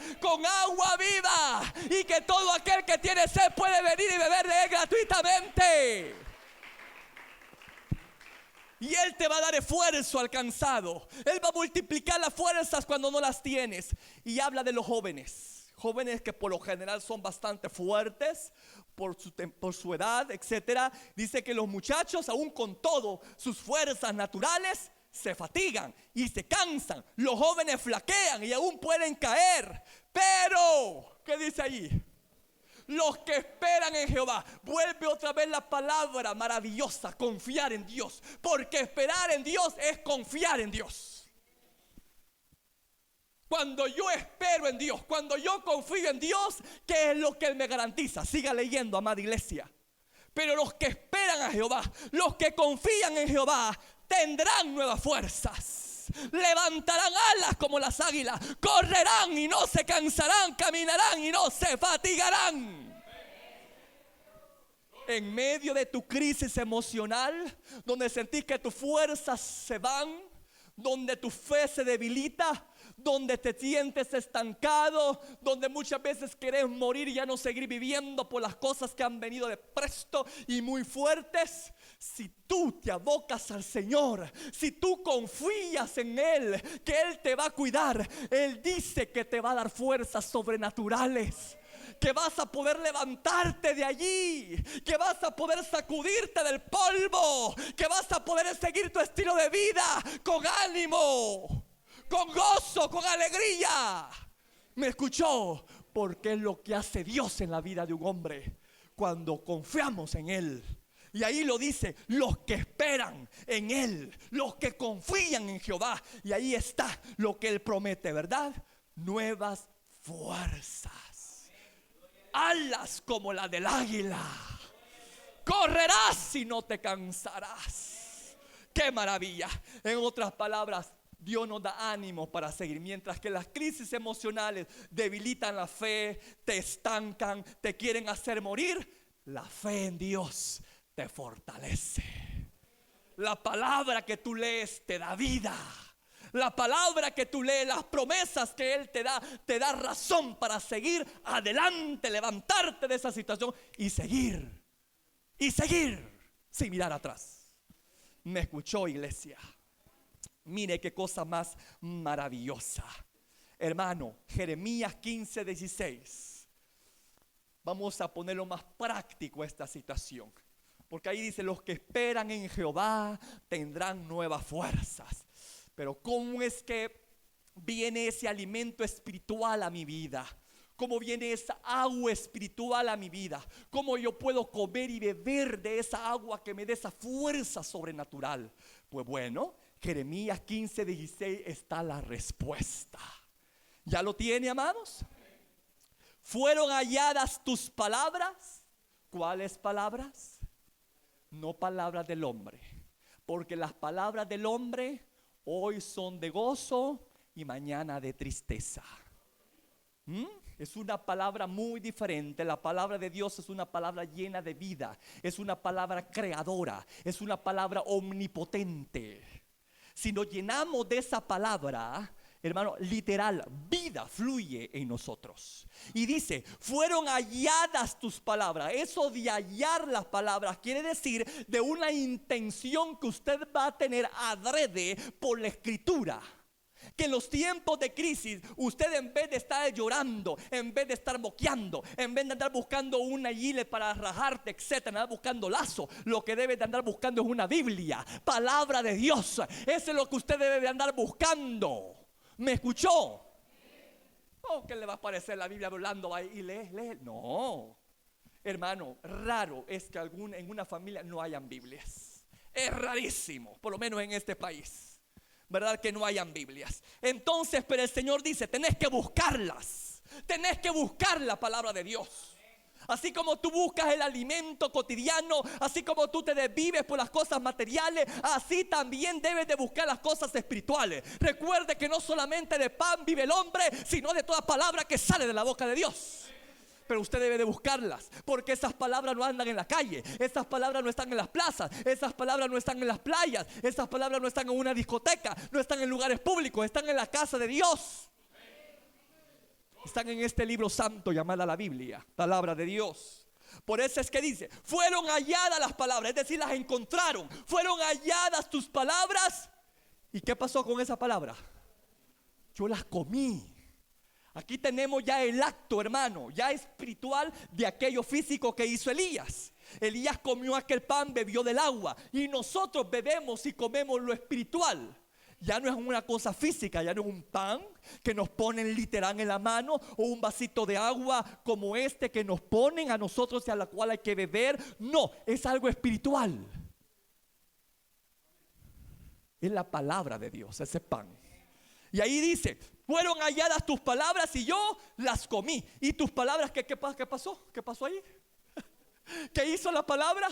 y que todo aquel que tiene sed puede venir y beber de él gratuitamente. Y Él te va a dar esfuerzo al cansado. Él va a multiplicar las fuerzas cuando no las tienes. Y habla de los jóvenes. Jóvenes que por lo general son bastante fuertes por su edad, etcétera. Dice que los muchachos, aún con todo sus fuerzas naturales, se fatigan y se cansan. Los jóvenes flaquean y aún pueden caer. Pero, ¿qué dice allí? Los que esperan en Jehová. Vuelve otra vez la palabra maravillosa, confiar en Dios. Porque esperar en Dios es confiar en Dios. Cuando yo espero en Dios, cuando yo confío en Dios, ¿qué es lo que Él me garantiza? Siga leyendo, amada iglesia. Pero los que esperan a Jehová, los que confían en Jehová, tendrán nuevas fuerzas. Levantarán alas como las águilas. Correrán y no se cansarán. Caminarán y no se fatigarán. En medio de tu crisis emocional, donde sentís que tus fuerzas se van, donde tu fe se debilita, donde te sientes estancado, donde muchas veces querés morir y ya no seguir viviendo por las cosas que han venido de presto y muy fuertes. Si tú te abocas al Señor, si tú confías en Él, que Él te va a cuidar, Él dice que te va a dar fuerzas sobrenaturales, que vas a poder levantarte de allí, que vas a poder sacudirte del polvo, que vas a poder seguir tu estilo de vida con ánimo, con gozo, con alegría. ¿Me escuchó? Porque es lo que hace Dios en la vida de un hombre cuando confiamos en Él. Y ahí lo dice, los que esperan en Él, los que confían en Jehová. Y ahí está lo que Él promete, ¿verdad? Nuevas fuerzas, alas como la del águila, correrás y no te cansarás. ¡Qué maravilla! En otras palabras, Dios nos da ánimo para seguir. Mientras que las crisis emocionales debilitan la fe, te estancan, te quieren hacer morir, la fe en Dios te fortalece. La palabra que tú lees te da vida. La palabra que tú lees, las promesas que Él te da razón para seguir adelante, levantarte de esa situación y seguir sin mirar atrás. ¿Me escuchó, iglesia? Mire qué cosa más maravillosa. Hermano, Jeremías 15:16. Vamos a ponerlo más práctico esta situación, porque ahí dice: los que esperan en Jehová tendrán nuevas fuerzas. Pero ¿cómo es que viene ese alimento espiritual a mi vida? ¿Cómo viene esa agua espiritual a mi vida? ¿Cómo yo puedo comer y beber de esa agua que me dé esa fuerza sobrenatural? Pues bueno, Jeremías 15:16 está la respuesta. ¿Ya lo tiene, amados? Fueron halladas tus palabras. ¿Cuáles palabras? No palabras del hombre, porque las palabras del hombre hoy son de gozo y mañana de tristeza. Es una palabra muy diferente. La palabra de Dios es una palabra llena de vida. Es una palabra creadora. Es una palabra omnipotente. Si nos llenamos de esa palabra, hermano, literal, vida fluye en nosotros. Y dice: fueron halladas tus palabras. Eso de hallar las palabras quiere decir de una intención que usted va a tener adrede por la escritura. Que en los tiempos de crisis, usted, en vez de estar llorando, en vez de estar moqueando, en vez de andar buscando una hile para rajarte, etcétera, andar buscando lazo, lo que debe de andar buscando es una Biblia, palabra de Dios. Eso es lo que usted debe de andar buscando. ¿Me escuchó? ¿Qué le va a parecer la Biblia hablando ahí y lee? No, hermano, raro es que en una familia no hayan Biblias. Es rarísimo, por lo menos en este país, ¿verdad? Que no hayan Biblias. Entonces, pero el Señor dice: tenés que buscarlas. Tenés que buscar la palabra de Dios. Así como tú buscas el alimento cotidiano, así como tú te desvives por las cosas materiales, así también debes de buscar las cosas espirituales. Recuerde que no solamente de pan vive el hombre, sino de toda palabra que sale de la boca de Dios. Pero usted debe de buscarlas, porque esas palabras no andan en la calle. Esas palabras no están en las plazas. Esas palabras no están en las playas. Esas palabras no están en una discoteca. No están en lugares públicos. Están en la casa de Dios. Están en este libro santo llamada la Biblia, palabra de Dios. Por eso es que dice: fueron halladas las palabras, es decir, las encontraron. Fueron halladas tus palabras. ¿Y qué pasó con esa palabra? Yo las comí. Aquí tenemos ya el acto, hermano, ya espiritual de aquello físico que hizo Elías. Elías comió aquel pan, bebió del agua. Y nosotros bebemos y comemos lo espiritual. Ya no es una cosa física, ya no es un pan que nos ponen literal en la mano, o un vasito de agua como este que nos ponen a nosotros y a la cual hay que beber. No, es algo espiritual. Es la palabra de Dios, ese pan. Y ahí dice: fueron halladas tus palabras y yo las comí. ¿Y tus palabras qué pasó? ¿Qué pasó ahí? ¿Qué hizo la palabra?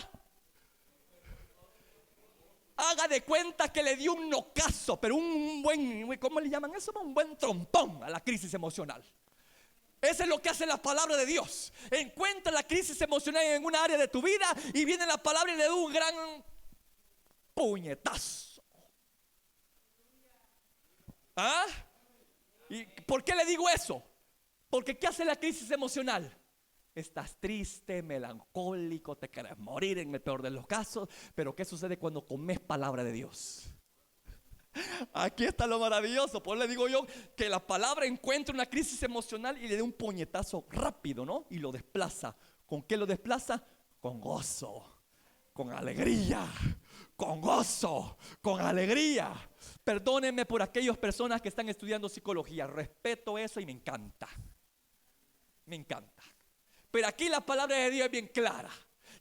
Haga de cuenta que le dio un nocazo, pero un buen, ¿cómo le llaman eso? Un buen trompón a la crisis emocional. Eso es lo que hace la palabra de Dios. Encuentra la crisis emocional en una área de tu vida y viene la palabra y le da un gran puñetazo. ¿Ah? ¿Y por qué le digo eso? Porque ¿qué hace la crisis emocional? Estás triste, melancólico, te quieres morir en el peor de los casos. Pero ¿qué sucede cuando comes palabra de Dios? Aquí está lo maravilloso. Por eso le digo yo que la palabra encuentra una crisis emocional y le da un puñetazo rápido, ¿no? Y lo desplaza. ¿Con qué lo desplaza? Con gozo, con alegría, con gozo, con alegría. Perdónenme por aquellas personas que están estudiando psicología. Respeto eso y me encanta. Me encanta. Pero aquí la palabra de Dios es bien clara.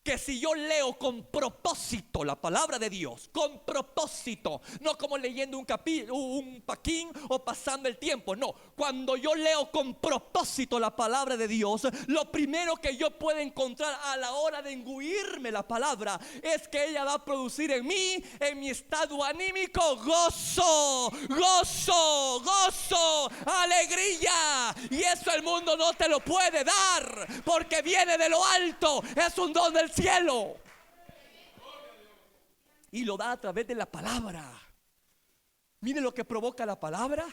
Que si yo leo con propósito la palabra de Dios, con propósito, no como leyendo un paquín o pasando el tiempo, no. Cuando yo leo con propósito la palabra de Dios, lo primero que yo puedo encontrar a la hora de engulirme la palabra es que ella va a producir en mí, en mi estado anímico, gozo, gozo, gozo, alegría. Y eso el mundo no te lo puede dar, porque viene de lo alto, es un don del cielo y lo da a través de la palabra. Mire lo que provoca la palabra.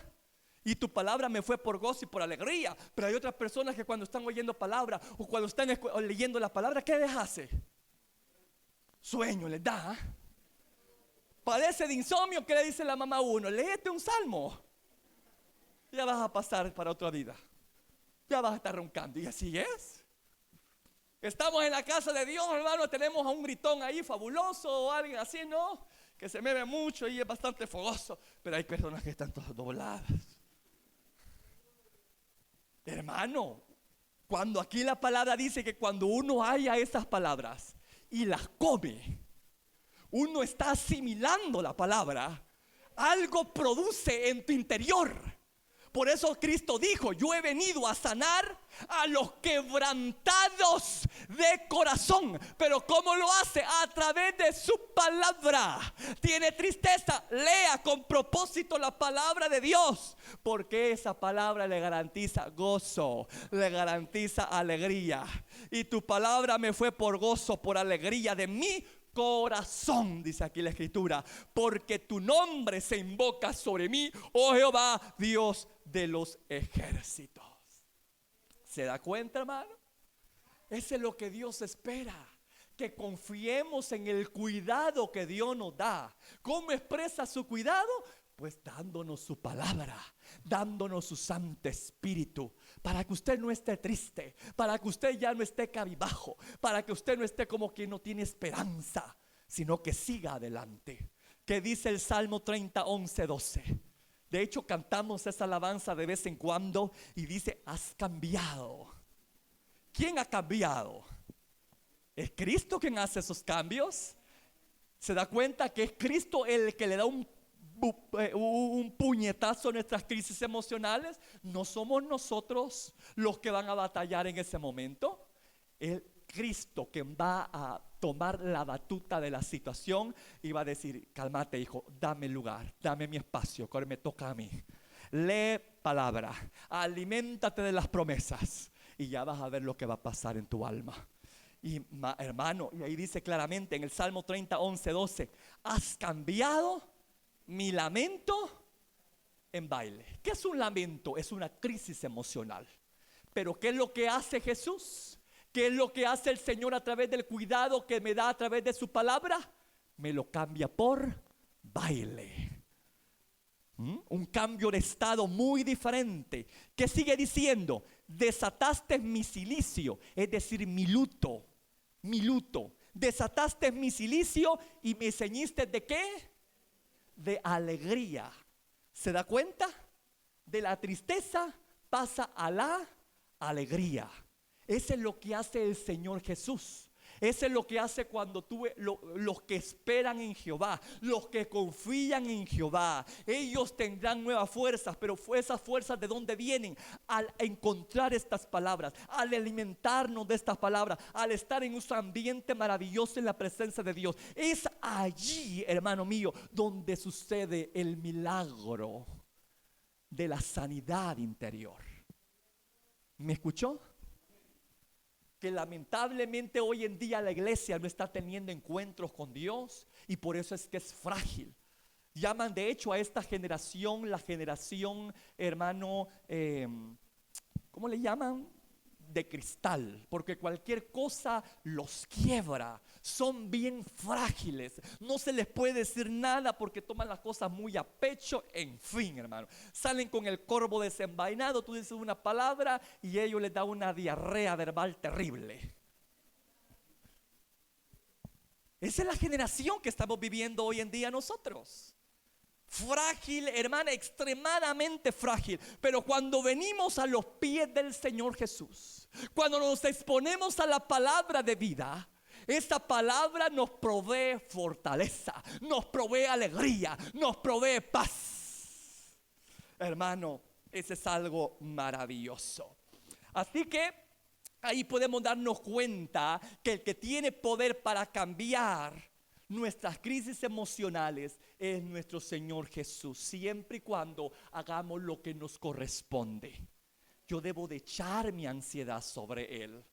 Y tu palabra me fue por gozo y por alegría. Pero hay otras personas que cuando están oyendo palabra o cuando están leyendo la palabra, ¿qué les hace? Sueño les da. Padece de insomnio. ¿Qué le dice la mamá a uno? Léete un salmo. Ya vas a pasar para otra vida. Ya vas a estar roncando. Y así es. Estamos en la casa de Dios, hermano. Tenemos a un gritón ahí fabuloso o alguien así, ¿no? Que se mueve mucho y es bastante fogoso. Pero hay personas que están todas dobladas. Hermano, cuando aquí la palabra dice que cuando uno haya esas palabras y las come, uno está asimilando la palabra, algo produce en tu interior. Por eso Cristo dijo: yo he venido a sanar a los quebrantados de corazón. Pero ¿cómo lo hace? A través de su palabra. Tiene tristeza, lea con propósito la palabra de Dios, porque esa palabra le garantiza gozo, le garantiza alegría. Y tu palabra me fue por gozo, por alegría de mi corazón, dice aquí la escritura, porque tu nombre se invoca sobre mí, oh Jehová, Dios de los ejércitos. ¿Se da cuenta, hermano? Eso es lo que Dios espera, que confiemos en el cuidado que Dios nos da. ¿Cómo expresa su cuidado? Pues dándonos su palabra, dándonos su Santo Espíritu, para que usted no esté triste, para que usted ya no esté cabizbajo, para que usted no esté como que no tiene esperanza, sino que siga adelante. ¿Qué dice el Salmo 30, 11, 12? De hecho, cantamos esa alabanza de vez en cuando y dice: has cambiado. ¿Quién ha cambiado? ¿Es Cristo quien hace esos cambios? ¿Se da cuenta que es Cristo el que le da un puñetazo a nuestras crisis emocionales? No somos nosotros los que van a batallar en ese momento. El Cristo quien va a tomar la batuta de la situación y va a decir: cálmate, hijo, dame lugar, dame mi espacio, que ahora me toca a mí. Lee palabra, aliméntate de las promesas y ya vas a ver lo que va a pasar en tu alma. Y hermano, y ahí dice claramente en el Salmo 30, 11, 12: has cambiado mi lamento en baile. ¿Qué es un lamento? Es una crisis emocional. Pero ¿qué es lo que hace Jesús? ¿Qué es lo que hace el Señor a través del cuidado que me da a través de su palabra? Me lo cambia por baile. Un cambio de estado muy diferente. ¿Qué sigue diciendo? Desataste mi cilicio, es decir, mi luto. Mi luto. Desataste mi cilicio y me ceñiste ¿de qué? De alegría. ¿Se da cuenta? De la tristeza pasa a la alegría. Eso es lo que hace el Señor Jesús. Eso es lo que hace cuando los que esperan en Jehová, los que confían en Jehová, ellos tendrán nuevas fuerzas. Pero esas fuerzas, ¿de dónde vienen? Al encontrar estas palabras, al alimentarnos de estas palabras, al estar en un ambiente maravilloso en la presencia de Dios. Es allí, hermano mío, donde sucede el milagro de la sanidad interior. ¿Me escuchó? Que lamentablemente hoy en día la iglesia no está teniendo encuentros con Dios y por eso es que es frágil. Llaman de hecho a esta generación la generación, hermano, ¿cómo le llaman? De cristal, porque cualquier cosa los quiebra. Son bien frágiles, no se les puede decir nada porque toman las cosas muy a pecho. En fin, hermano, salen con el corvo desenvainado. Tú dices una palabra y ellos les da una diarrea verbal terrible. Esa es la generación que estamos viviendo hoy en día nosotros. Frágil, hermana, extremadamente frágil. Pero cuando venimos a los pies del Señor Jesús, cuando nos exponemos a la palabra de vida, esa palabra nos provee fortaleza, nos provee alegría, nos provee paz. Hermano, ese es algo maravilloso. Así que ahí podemos darnos cuenta que el que tiene poder para cambiar nuestras crisis emocionales es nuestro Señor Jesús, siempre y cuando hagamos lo que nos corresponde. Yo debo de echar mi ansiedad sobre Él.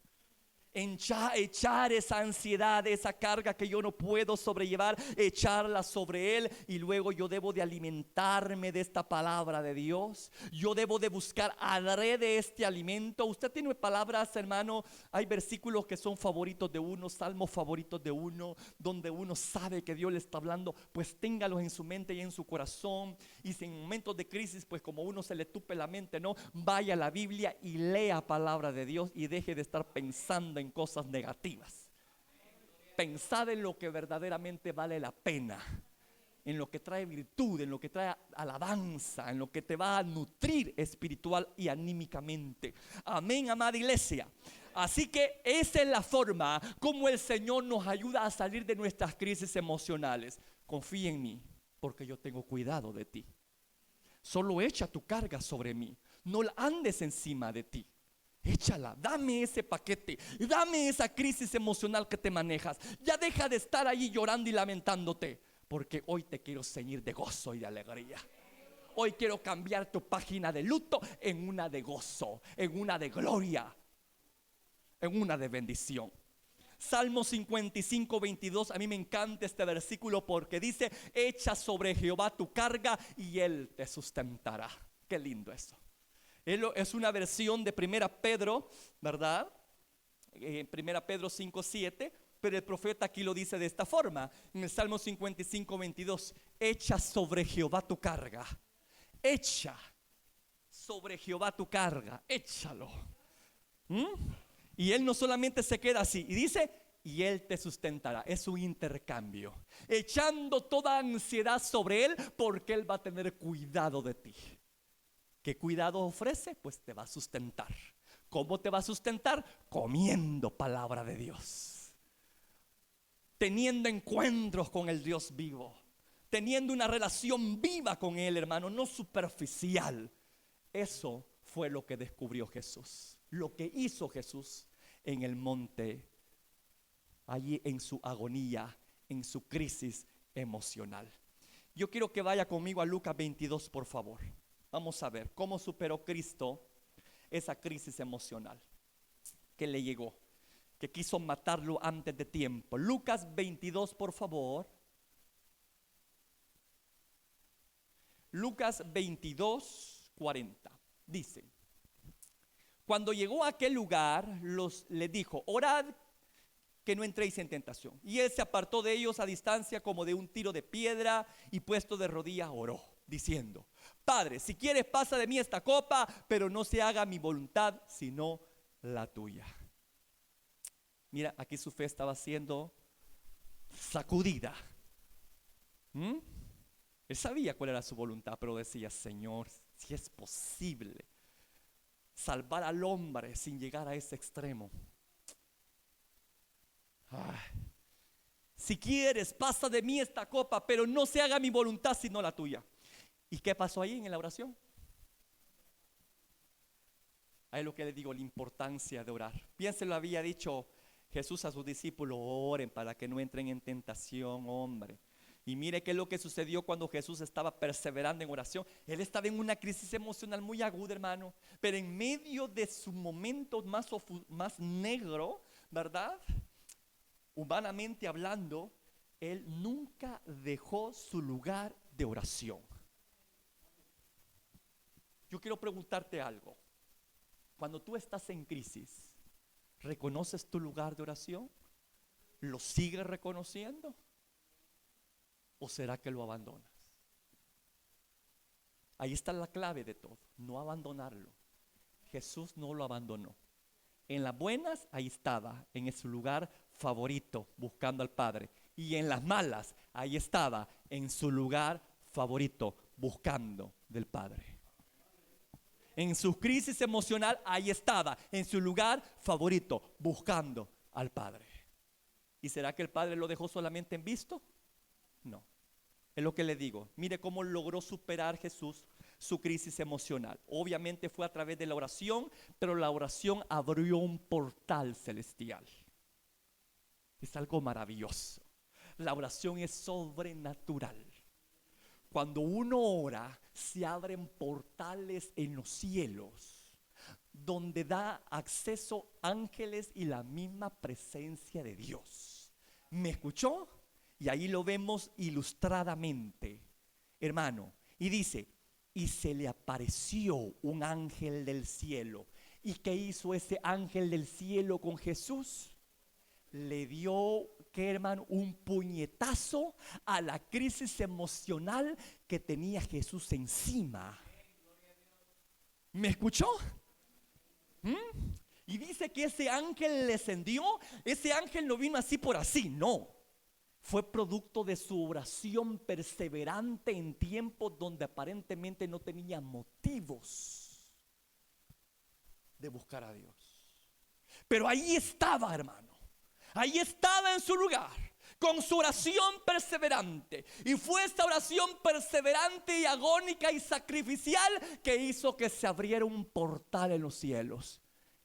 Echar esa ansiedad, esa carga que yo no puedo sobrellevar, echarla sobre Él. Y luego yo debo de alimentarme de esta palabra de Dios. Yo debo de buscar adrede este alimento. Usted tiene palabras, hermano. Hay versículos que son favoritos de uno, salmos favoritos de uno, donde uno sabe que Dios le está hablando. Pues téngalos en su mente y en su corazón. Y si en momentos de crisis, pues como uno se le tupe la mente, no, vaya a la Biblia y lea palabra de Dios y deje de estar pensando en cosas negativas. Pensad en lo que verdaderamente vale la pena, en lo que trae virtud, en lo que trae alabanza, en lo que te va a nutrir espiritual y anímicamente. Amén, amada iglesia. Así que esa es la forma como el Señor nos ayuda a salir de nuestras crisis emocionales. Confía en mí, porque yo tengo cuidado de ti. Solo echa tu carga sobre mí, no la andes encima de ti. Échala, dame ese paquete, dame esa crisis emocional que te manejas. Ya deja de estar ahí llorando y lamentándote, porque hoy te quiero ceñir de gozo y de alegría. Hoy quiero cambiar tu página de luto en una de gozo, en una de gloria, en una de bendición. Salmo 55, 22. A mí me encanta este versículo porque dice: echa sobre Jehová tu carga y Él te sustentará. Qué lindo eso. Es una versión de 1 Pedro, ¿verdad? 1 Pedro 5, 7. Pero el profeta aquí lo dice de esta forma, en el Salmo 55, 22. Echa sobre Jehová tu carga. Echa sobre Jehová tu carga. Échalo. Y Él no solamente se queda así, y dice: y Él te sustentará. Es un intercambio, echando toda ansiedad sobre Él, porque Él va a tener cuidado de ti. ¿Qué cuidado ofrece? Pues te va a sustentar. ¿Cómo te va a sustentar? Comiendo palabra de Dios, teniendo encuentros con el Dios vivo, teniendo una relación viva con Él, hermano, no superficial. Eso fue lo que descubrió Jesús, lo que hizo Jesús en el monte, allí en su agonía, en su crisis emocional. Yo quiero que vaya conmigo a Lucas 22, por favor. Vamos a ver cómo superó Cristo esa crisis emocional que le llegó, que quiso matarlo antes de tiempo. Lucas 22, por favor. Lucas 22, 40. Dice: cuando llegó a aquel lugar, le dijo: orad que no entréis en tentación. Y él se apartó de ellos a distancia como de un tiro de piedra, y puesto de rodillas oró, diciendo: Padre, si quieres, pasa de mí esta copa, pero no se haga mi voluntad sino la tuya. Mira, aquí su fe estaba siendo sacudida. Él sabía cuál era su voluntad, pero decía: Señor, si es posible salvar al hombre sin llegar a ese extremo. Si quieres, pasa de mí esta copa, pero no se haga mi voluntad sino la tuya. ¿Y qué pasó ahí en la oración? Ahí es lo que le digo, la importancia de orar. Bien se lo había dicho Jesús a sus discípulos: oren para que no entren en tentación, hombre. Y mire qué es lo que sucedió cuando Jesús estaba perseverando en oración. Él estaba en una crisis emocional muy aguda, hermano. Pero en medio de su momento más negro, ¿verdad? Humanamente hablando, Él nunca dejó su lugar de oración. Yo quiero preguntarte algo. Cuando tú estás en crisis, ¿reconoces tu lugar de oración? ¿Lo sigues reconociendo? ¿O será que lo abandonas? Ahí está la clave de todo, no abandonarlo. Jesús no lo abandonó. En las buenas, ahí estaba, en su lugar favorito, buscando al Padre. Y en las malas, ahí estaba, en su lugar favorito, buscando del Padre. En su crisis emocional, ahí estaba, en su lugar favorito, buscando al Padre. ¿Y será que el Padre lo dejó solamente en visto? No. Es lo que le digo. Mire cómo logró superar Jesús su crisis emocional. Obviamente fue a través de la oración, pero la oración abrió un portal celestial. Es algo maravilloso. La oración es sobrenatural. Cuando uno ora, se abren portales en los cielos, donde da acceso ángeles y la misma presencia de Dios. ¿Me escuchó? Y ahí lo vemos ilustradamente, hermano. Y dice, y se le apareció un ángel del cielo. ¿Y qué hizo ese ángel del cielo con Jesús? Le dio, ¿qué, hermano? Un puñetazo a la crisis emocional que tenía Jesús encima. ¿Me escuchó? Y dice que ese ángel le descendió. Ese ángel no vino así por así, no. Fue producto de su oración perseverante en tiempos donde aparentemente no tenía motivos de buscar a Dios. Pero ahí estaba, hermano. Ahí estaba en su lugar, con su oración perseverante. Y fue esta oración perseverante y agónica y sacrificial que hizo que se abriera un portal en los cielos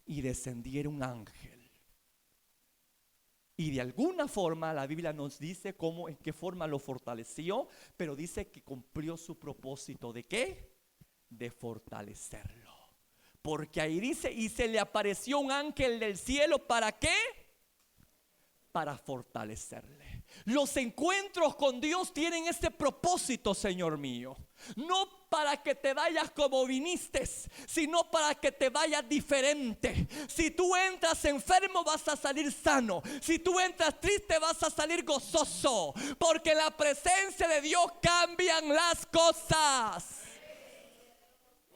y descendiera un ángel. Y de alguna forma la Biblia nos dice cómo, en qué forma lo fortaleció, pero dice que cumplió su propósito. ¿De qué? De fortalecerlo. Porque ahí dice, y se le apareció un ángel del cielo, ¿para qué? Para fortalecerle. Los encuentros con Dios tienen ese propósito, Señor mío. No para que te vayas como viniste, sino para que te vayas diferente. Si tú entras enfermo, vas a salir sano. Si tú entras triste, vas a salir gozoso. Porque en la presencia de Dios cambian las cosas.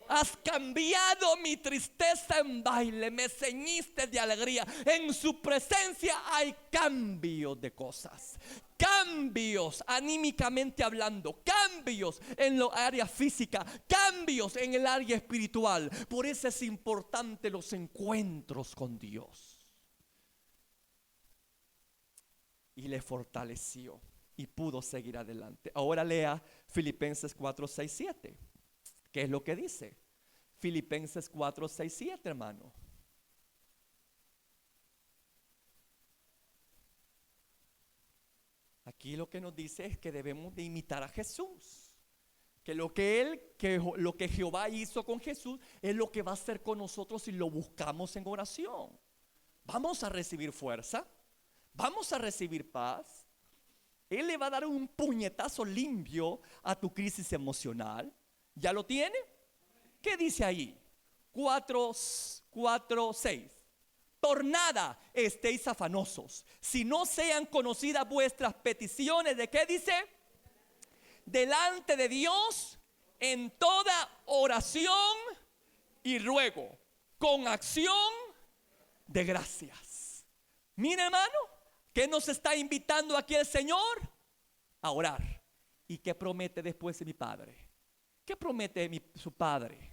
Has cambiado mi tristeza en baile, me ceñiste de alegría. En su presencia hay cambios de cosas, cambios anímicamente hablando, cambios en la área física, cambios en el área espiritual. Por eso es importante los encuentros con Dios. Y le fortaleció y pudo seguir adelante. Ahora lea Filipenses 4, 6, 7. ¿Qué es lo que dice? Filipenses 4, 6, 7, hermano. Aquí lo que nos dice es que debemos de imitar a Jesús. Que lo que Jehová hizo con Jesús es lo que va a hacer con nosotros si lo buscamos en oración. Vamos a recibir fuerza, vamos a recibir paz. Él le va a dar un puñetazo limpio a tu crisis emocional. ¿Ya lo tiene? ¿Qué dice ahí? 4, 6. Por nada estéis afanosos, si no sean conocidas vuestras peticiones. ¿De qué dice? Delante de Dios en toda oración y ruego, con acción de gracias. Mira, hermano, ¿qué nos está invitando aquí el Señor? A orar. ¿Y qué promete después de mi Padre? ¿Qué promete su Padre?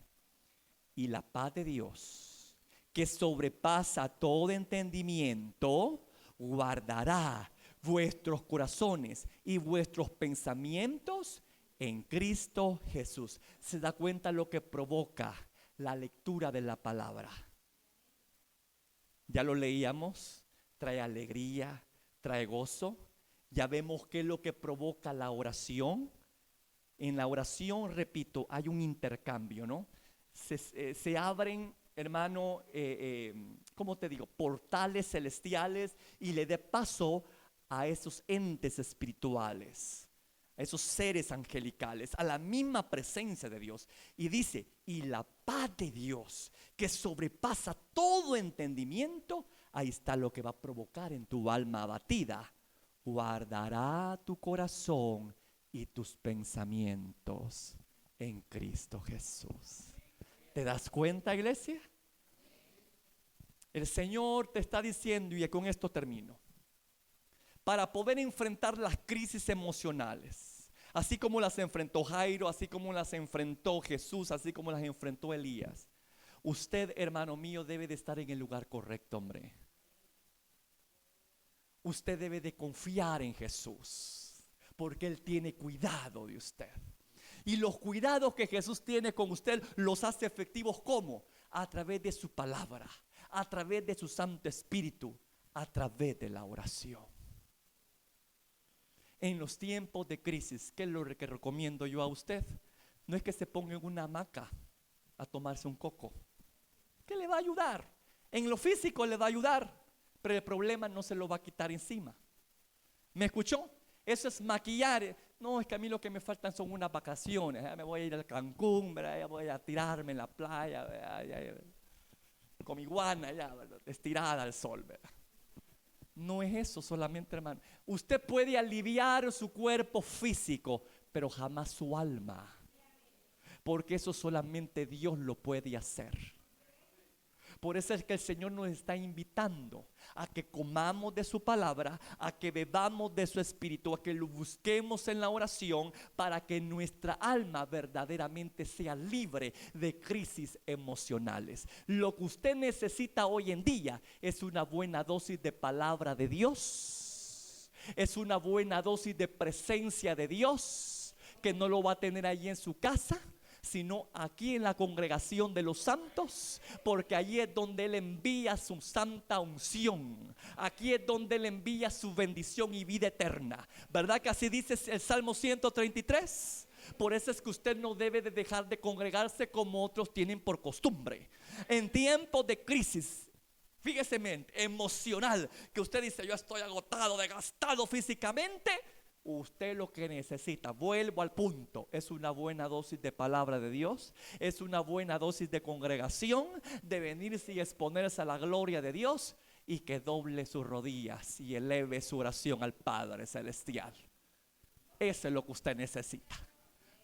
Y la paz de Dios, que sobrepasa todo entendimiento, guardará vuestros corazones y vuestros pensamientos en Cristo Jesús. ¿Se da cuenta lo que provoca la lectura de la palabra? Ya lo leíamos, trae alegría, trae gozo. Ya vemos qué es lo que provoca la oración. En la oración, repito, hay un intercambio, ¿no? Se abren, hermano, ¿cómo te digo? Portales celestiales y le dé paso a esos entes espirituales, a esos seres angelicales, a la misma presencia de Dios. Y dice, y la paz de Dios, que sobrepasa todo entendimiento, ahí está lo que va a provocar en tu alma abatida. Guardará tu corazón y tus pensamientos en Cristo Jesús. ¿Te das cuenta, iglesia? El Señor te está diciendo, y con esto termino, para poder enfrentar las crisis emocionales, así como las enfrentó Jairo, así como las enfrentó Jesús, así como las enfrentó Elías, usted, hermano mío, debe de estar en el lugar correcto, hombre. Usted debe de confiar en Jesús, porque Él tiene cuidado de usted. Y los cuidados que Jesús tiene con usted los hace efectivos, ¿cómo? A través de su palabra, a través de su Santo Espíritu, a través de la oración. En los tiempos de crisis, ¿qué es lo que recomiendo yo a usted? No es que se ponga en una hamaca a tomarse un coco. ¿Qué le va a ayudar. En lo físico le va a ayudar, pero el problema no se lo va a quitar encima. ¿Me escuchó? Eso es maquillar. No, es que a mí lo que me faltan son unas vacaciones. Me voy a ir al Cancún, ¿verdad? Voy a tirarme en la playa, ¿verdad? Con mi guana, ¿verdad? Estirada al sol, ¿verdad? No es eso solamente, hermano. Usted puede aliviar su cuerpo físico, pero jamás su alma, porque eso solamente Dios lo puede hacer. Por eso es que el Señor nos está invitando a que comamos de su palabra, a que bebamos de su espíritu, a que lo busquemos en la oración, para que nuestra alma verdaderamente sea libre de crisis emocionales. Lo que usted necesita hoy en día es una buena dosis de palabra de Dios, es una buena dosis de presencia de Dios, que no lo va a tener allí en su casa, sino aquí en la congregación de los santos, porque allí es donde Él envía su santa unción. Aquí es donde Él envía su bendición y vida eterna. ¿Verdad que así dice el Salmo 133? Por eso es que usted no debe de dejar de congregarse como otros tienen por costumbre. En tiempos de crisis, fíjese, emocional, que usted dice: yo estoy agotado, desgastado físicamente. Usted lo que necesita, vuelvo al punto, es una buena dosis de palabra de Dios, es una buena dosis de congregación, de venirse y exponerse a la gloria de Dios, y que doble sus rodillas y eleve su oración al Padre Celestial. Eso es lo que usted necesita.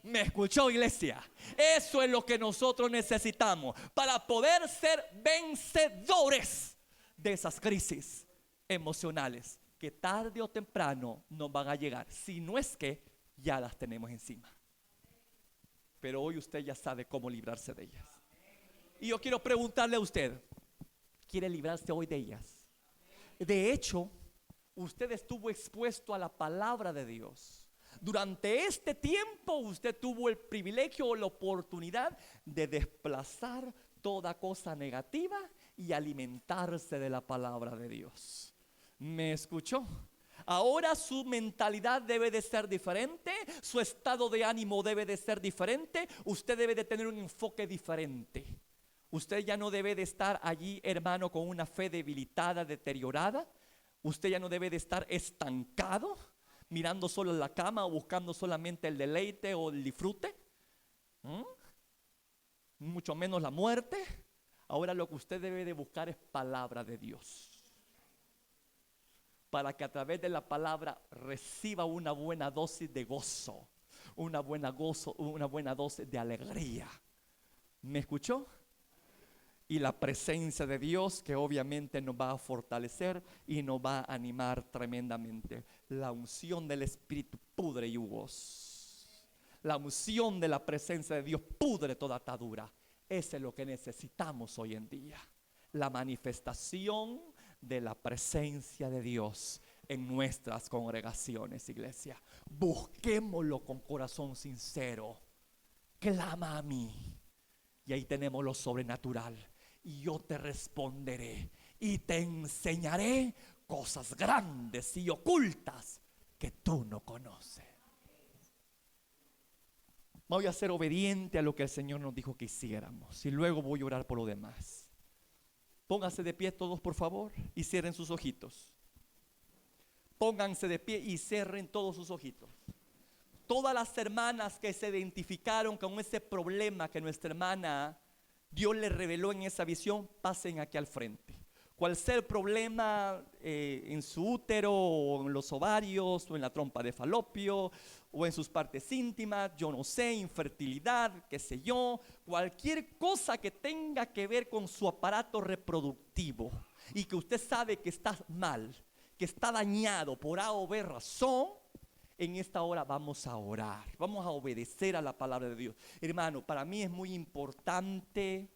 ¿Me escuchó, iglesia? Eso es lo que nosotros necesitamos para poder ser vencedores de esas crisis emocionales que tarde o temprano nos van a llegar, si no es que ya las tenemos encima. Pero hoy usted ya sabe cómo librarse de ellas. Y yo quiero preguntarle a usted: ¿quiere librarse hoy de ellas? De hecho, usted estuvo expuesto a la palabra de Dios. Durante este tiempo usted tuvo el privilegio o la oportunidad de desplazar toda cosa negativa y alimentarse de la palabra de Dios. ¿Me escuchó? Ahora su mentalidad debe de ser diferente, su estado de ánimo debe de ser diferente, usted debe de tener un enfoque diferente. Usted ya no debe de estar allí, hermano, con una fe debilitada, deteriorada. Usted ya no debe de estar estancado, mirando solo la cama o buscando solamente el deleite o el disfrute, mucho menos la muerte. Ahora lo que usted debe de buscar es palabra de Dios, para que a través de la palabra reciba una buena dosis de gozo, una buena dosis de alegría. ¿Me escuchó? Y la presencia de Dios, que obviamente nos va a fortalecer y nos va a animar tremendamente. La unción del Espíritu pudre yugos. La unción de la presencia de Dios pudre toda atadura. Eso es lo que necesitamos hoy en día. La manifestación de la presencia de Dios en nuestras congregaciones, iglesia. Busquémoslo con corazón sincero. Clama a mí, y ahí tenemos lo sobrenatural. Y yo te responderé y te enseñaré cosas grandes y ocultas que tú no conoces. Voy a ser obediente a lo que el Señor nos dijo que hiciéramos, y luego voy a orar por lo demás. Pónganse de pie todos, por favor, y cierren sus ojitos. Pónganse de pie y cierren todos sus ojitos. Todas las hermanas que se identificaron con ese problema que nuestra hermana Dios le reveló en esa visión, pasen aquí al frente. Cual sea el problema en su útero, o en los ovarios, o en la trompa de falopio, o en sus partes íntimas, yo no sé, infertilidad, qué sé yo, cualquier cosa que tenga que ver con su aparato reproductivo y que usted sabe que está mal, que está dañado por A o B razón, en esta hora vamos a orar, vamos a obedecer a la palabra de Dios. Hermano, para mí es muy importante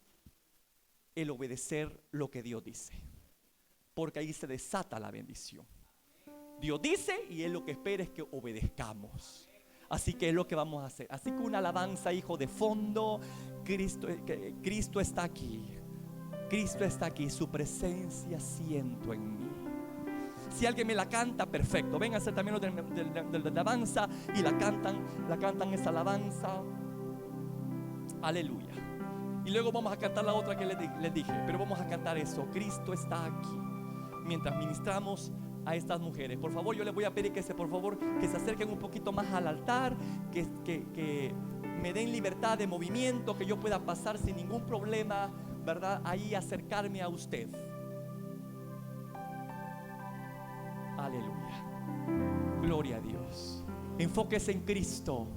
el obedecer lo que Dios dice, porque ahí se desata la bendición. Dios dice, y Él lo que espera es que obedezcamos. Así que es lo que vamos a hacer. Así que una alabanza, hijo, de fondo. Cristo está aquí. Cristo está aquí. Su presencia siento en mí. Si alguien me la canta, perfecto. Vengan a hacer también de la alabanza y la cantan esa alabanza. Aleluya. Y luego vamos a cantar la otra que les dije. Pero vamos a cantar eso: Cristo está aquí. Mientras ministramos a estas mujeres, por favor, yo les voy a pedir que se acerquen un poquito más al altar, que me den libertad de movimiento, que yo pueda pasar sin ningún problema, ¿verdad? Ahí acercarme a usted. Aleluya. Gloria a Dios. Enfóquese en Cristo.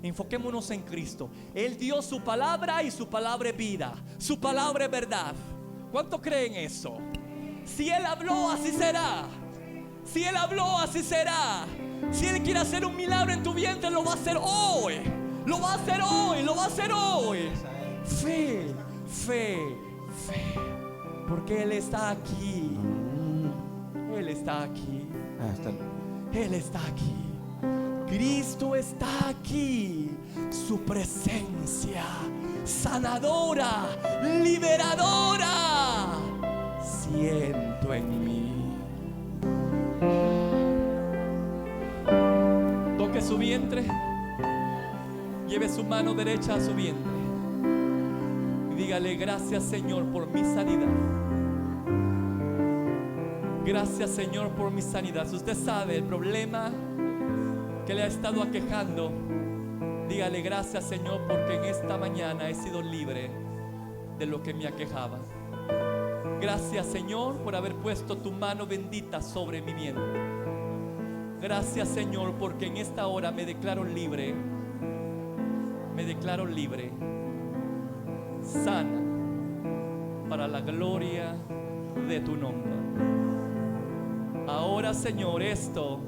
Enfoquémonos en Cristo. Él dio su palabra y su palabra es vida. Su palabra es verdad. ¿Cuánto creen eso? Si Él habló, así será. Si Él habló, así será. Si Él quiere hacer un milagro en tu vientre, lo va a hacer hoy. Lo va a hacer hoy. Lo va a hacer hoy. Fe, fe, fe. Porque Él está aquí. Él está aquí. Él está aquí. Cristo está aquí. Su presencia sanadora, liberadora, siento en mí. Toque su vientre. Lleve su mano derecha a su vientre y dígale: gracias, Señor, por mi sanidad. Gracias, Señor, por mi sanidad. Si usted sabe el problema que le ha estado aquejando, dígale: gracias, Señor, porque en esta mañana he sido libre de lo que me aquejaba. Gracias, Señor, por haber puesto tu mano bendita sobre mi vientre. Gracias, Señor, porque en esta hora me declaro libre. Me declaro libre, sana, para la gloria de tu nombre. Ahora, Señor, esto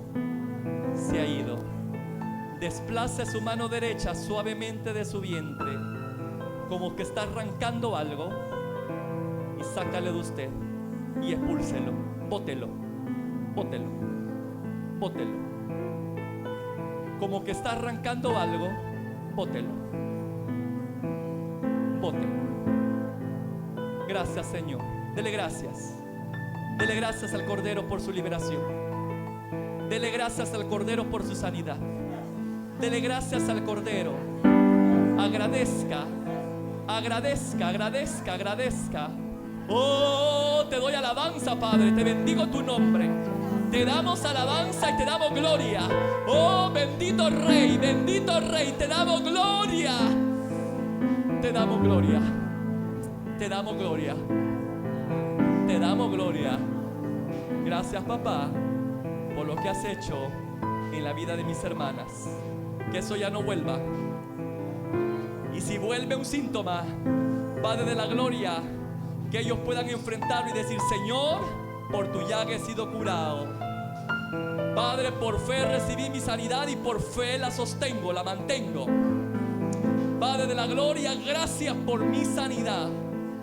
se ha ido. Desplace su mano derecha suavemente de su vientre, como que está arrancando algo, y sácale de usted y expúlselo. Bótelo, bótelo, bótelo. Como que está arrancando algo, bótelo, bótelo. Gracias, Señor. Dele gracias. Dele gracias al Cordero por su liberación. Dele gracias al Cordero por su sanidad. Dele gracias al Cordero. Agradezca, agradezca, agradezca, agradezca. Oh, te doy alabanza, Padre. Te bendigo tu nombre. Te damos alabanza y te damos gloria. Oh, bendito Rey, te damos gloria. Te damos gloria. Te damos gloria. Te damos gloria. Gracias, papá, por lo que has hecho en la vida de mis hermanas. Que eso ya no vuelva. Y si vuelve un síntoma, Padre de la gloria, que ellos puedan enfrentarlo y decir: Señor, por tu llaga he sido curado. Padre, por fe recibí mi sanidad y por fe la sostengo, la mantengo. Padre de la gloria, gracias por mi sanidad,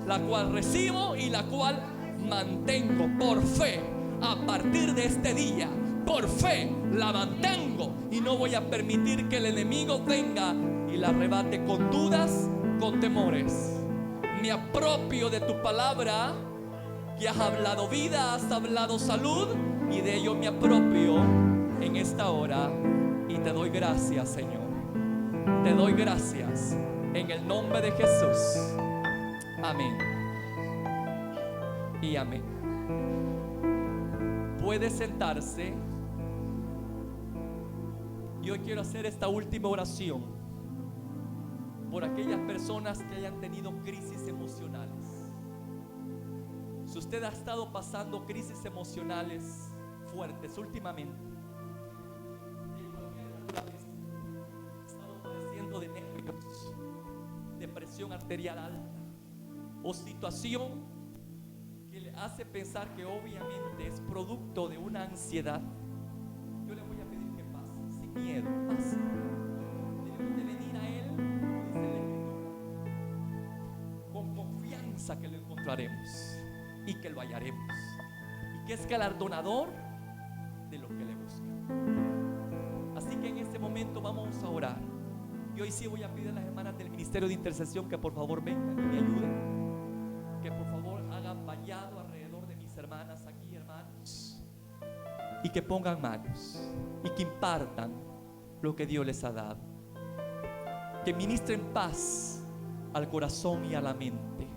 la cual recibo y la cual mantengo por fe. A partir de este día, por fe la mantengo y no voy a permitir que el enemigo venga y la arrebate con dudas, con temores. Me apropio de tu palabra, que has hablado vida, has hablado salud, y de ello me apropio en esta hora y te doy gracias, Señor. Te doy gracias en el nombre de Jesús. Amén y amén. Puede sentarse. Yo quiero hacer esta última oración por aquellas personas que hayan tenido crisis emocionales. Si usted ha estado pasando crisis emocionales fuertes últimamente, ha estado padeciendo de nervios, de presión arterial alta o situación que le hace pensar que obviamente es producto de una ansiedad, yo le voy a pedir que pase sin miedo, pase. Debemos de venir a Él, como dice la Escritura, con confianza que lo encontraremos y que lo hallaremos, y que es galardonador de lo que le busca. Así que en este momento vamos a orar. Y hoy sí voy a pedir a las hermanas del Ministerio de Intercesión que por favor vengan y me ayuden, que por favor hagan vallado alrededor de mis hermanas aquí, hermanos, y que pongan manos y que impartan lo que Dios les ha dado, que ministren paz al corazón y a la mente.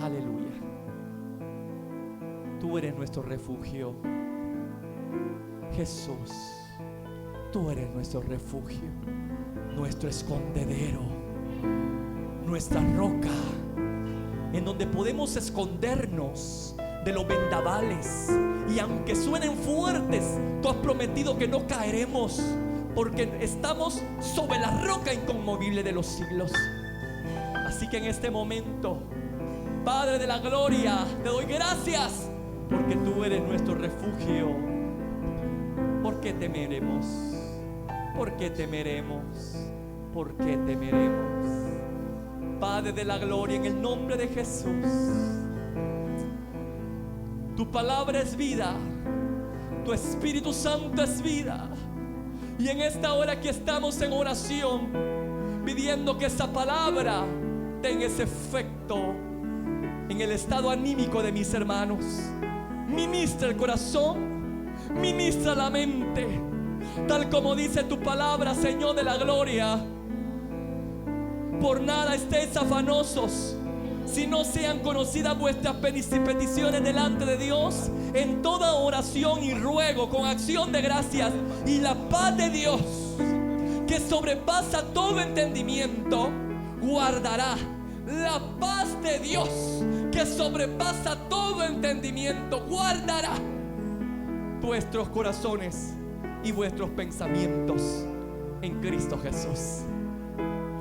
Aleluya. Tú eres nuestro refugio. Jesús, tú eres nuestro refugio, nuestro escondedero, nuestra roca, en donde podemos escondernos de los vendavales. Y aunque suenen fuertes, tú has prometido que no caeremos, porque estamos sobre la roca inconmovible de los siglos. Así que en este momento, Padre de la gloria, te doy gracias, porque tú eres nuestro refugio. ¿Por qué temeremos? ¿Por qué temeremos? ¿Por qué temeremos? Padre de la gloria, en el nombre de Jesús, tu palabra es vida, tu Espíritu Santo es vida. Y en esta hora que estamos en oración, pidiendo que esa palabra tenga ese efecto en el estado anímico de mis hermanos. Ministra el corazón, ministra la mente, tal como dice tu palabra, Señor de la gloria. Por nada estéis afanosos, si no sean conocidas vuestras peticiones delante de Dios, en toda oración y ruego con acción de gracias, y la paz de Dios, que sobrepasa todo entendimiento, guardará. La paz de Dios, que sobrepasa todo entendimiento, guardará vuestros corazones y vuestros pensamientos en Cristo Jesús.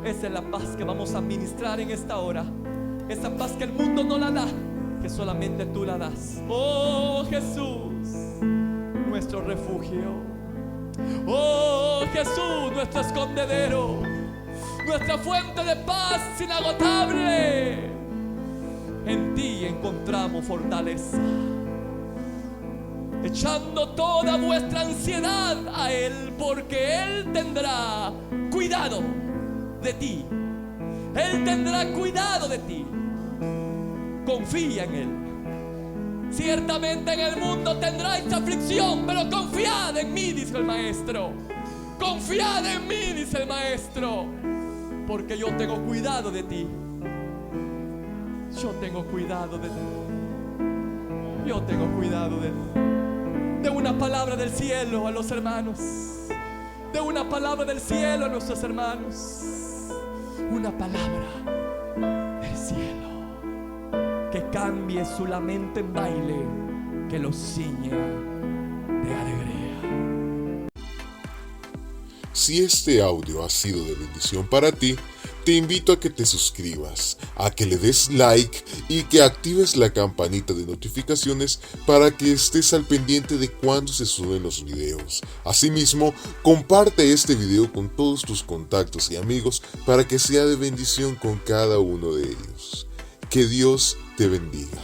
Esa es la paz que vamos a administrar en esta hora. Esa paz que el mundo no la da, que solamente tú la das. Oh Jesús, nuestro refugio. Oh Jesús, nuestro escondedero, nuestra fuente de paz inagotable. En ti encontramos fortaleza, echando toda vuestra ansiedad a Él, porque Él tendrá cuidado de ti. Él tendrá cuidado de ti. Confía en Él. Ciertamente en el mundo tendráis aflicción, pero confiad en mí, dice el Maestro. Confiad en mí, dice el Maestro, porque yo tengo cuidado de ti. Yo tengo cuidado de ti. Yo tengo cuidado de ti. De una palabra del cielo a los hermanos. De una palabra del cielo a nuestros hermanos. Una palabra del cielo que cambie su lamento en baile, que los ciña de alegría. Si este audio ha sido de bendición para ti, te invito a que te suscribas, a que le des like y que actives la campanita de notificaciones para que estés al pendiente de cuando se suben los videos. Asimismo, comparte este video con todos tus contactos y amigos para que sea de bendición con cada uno de ellos. Que Dios te bendiga.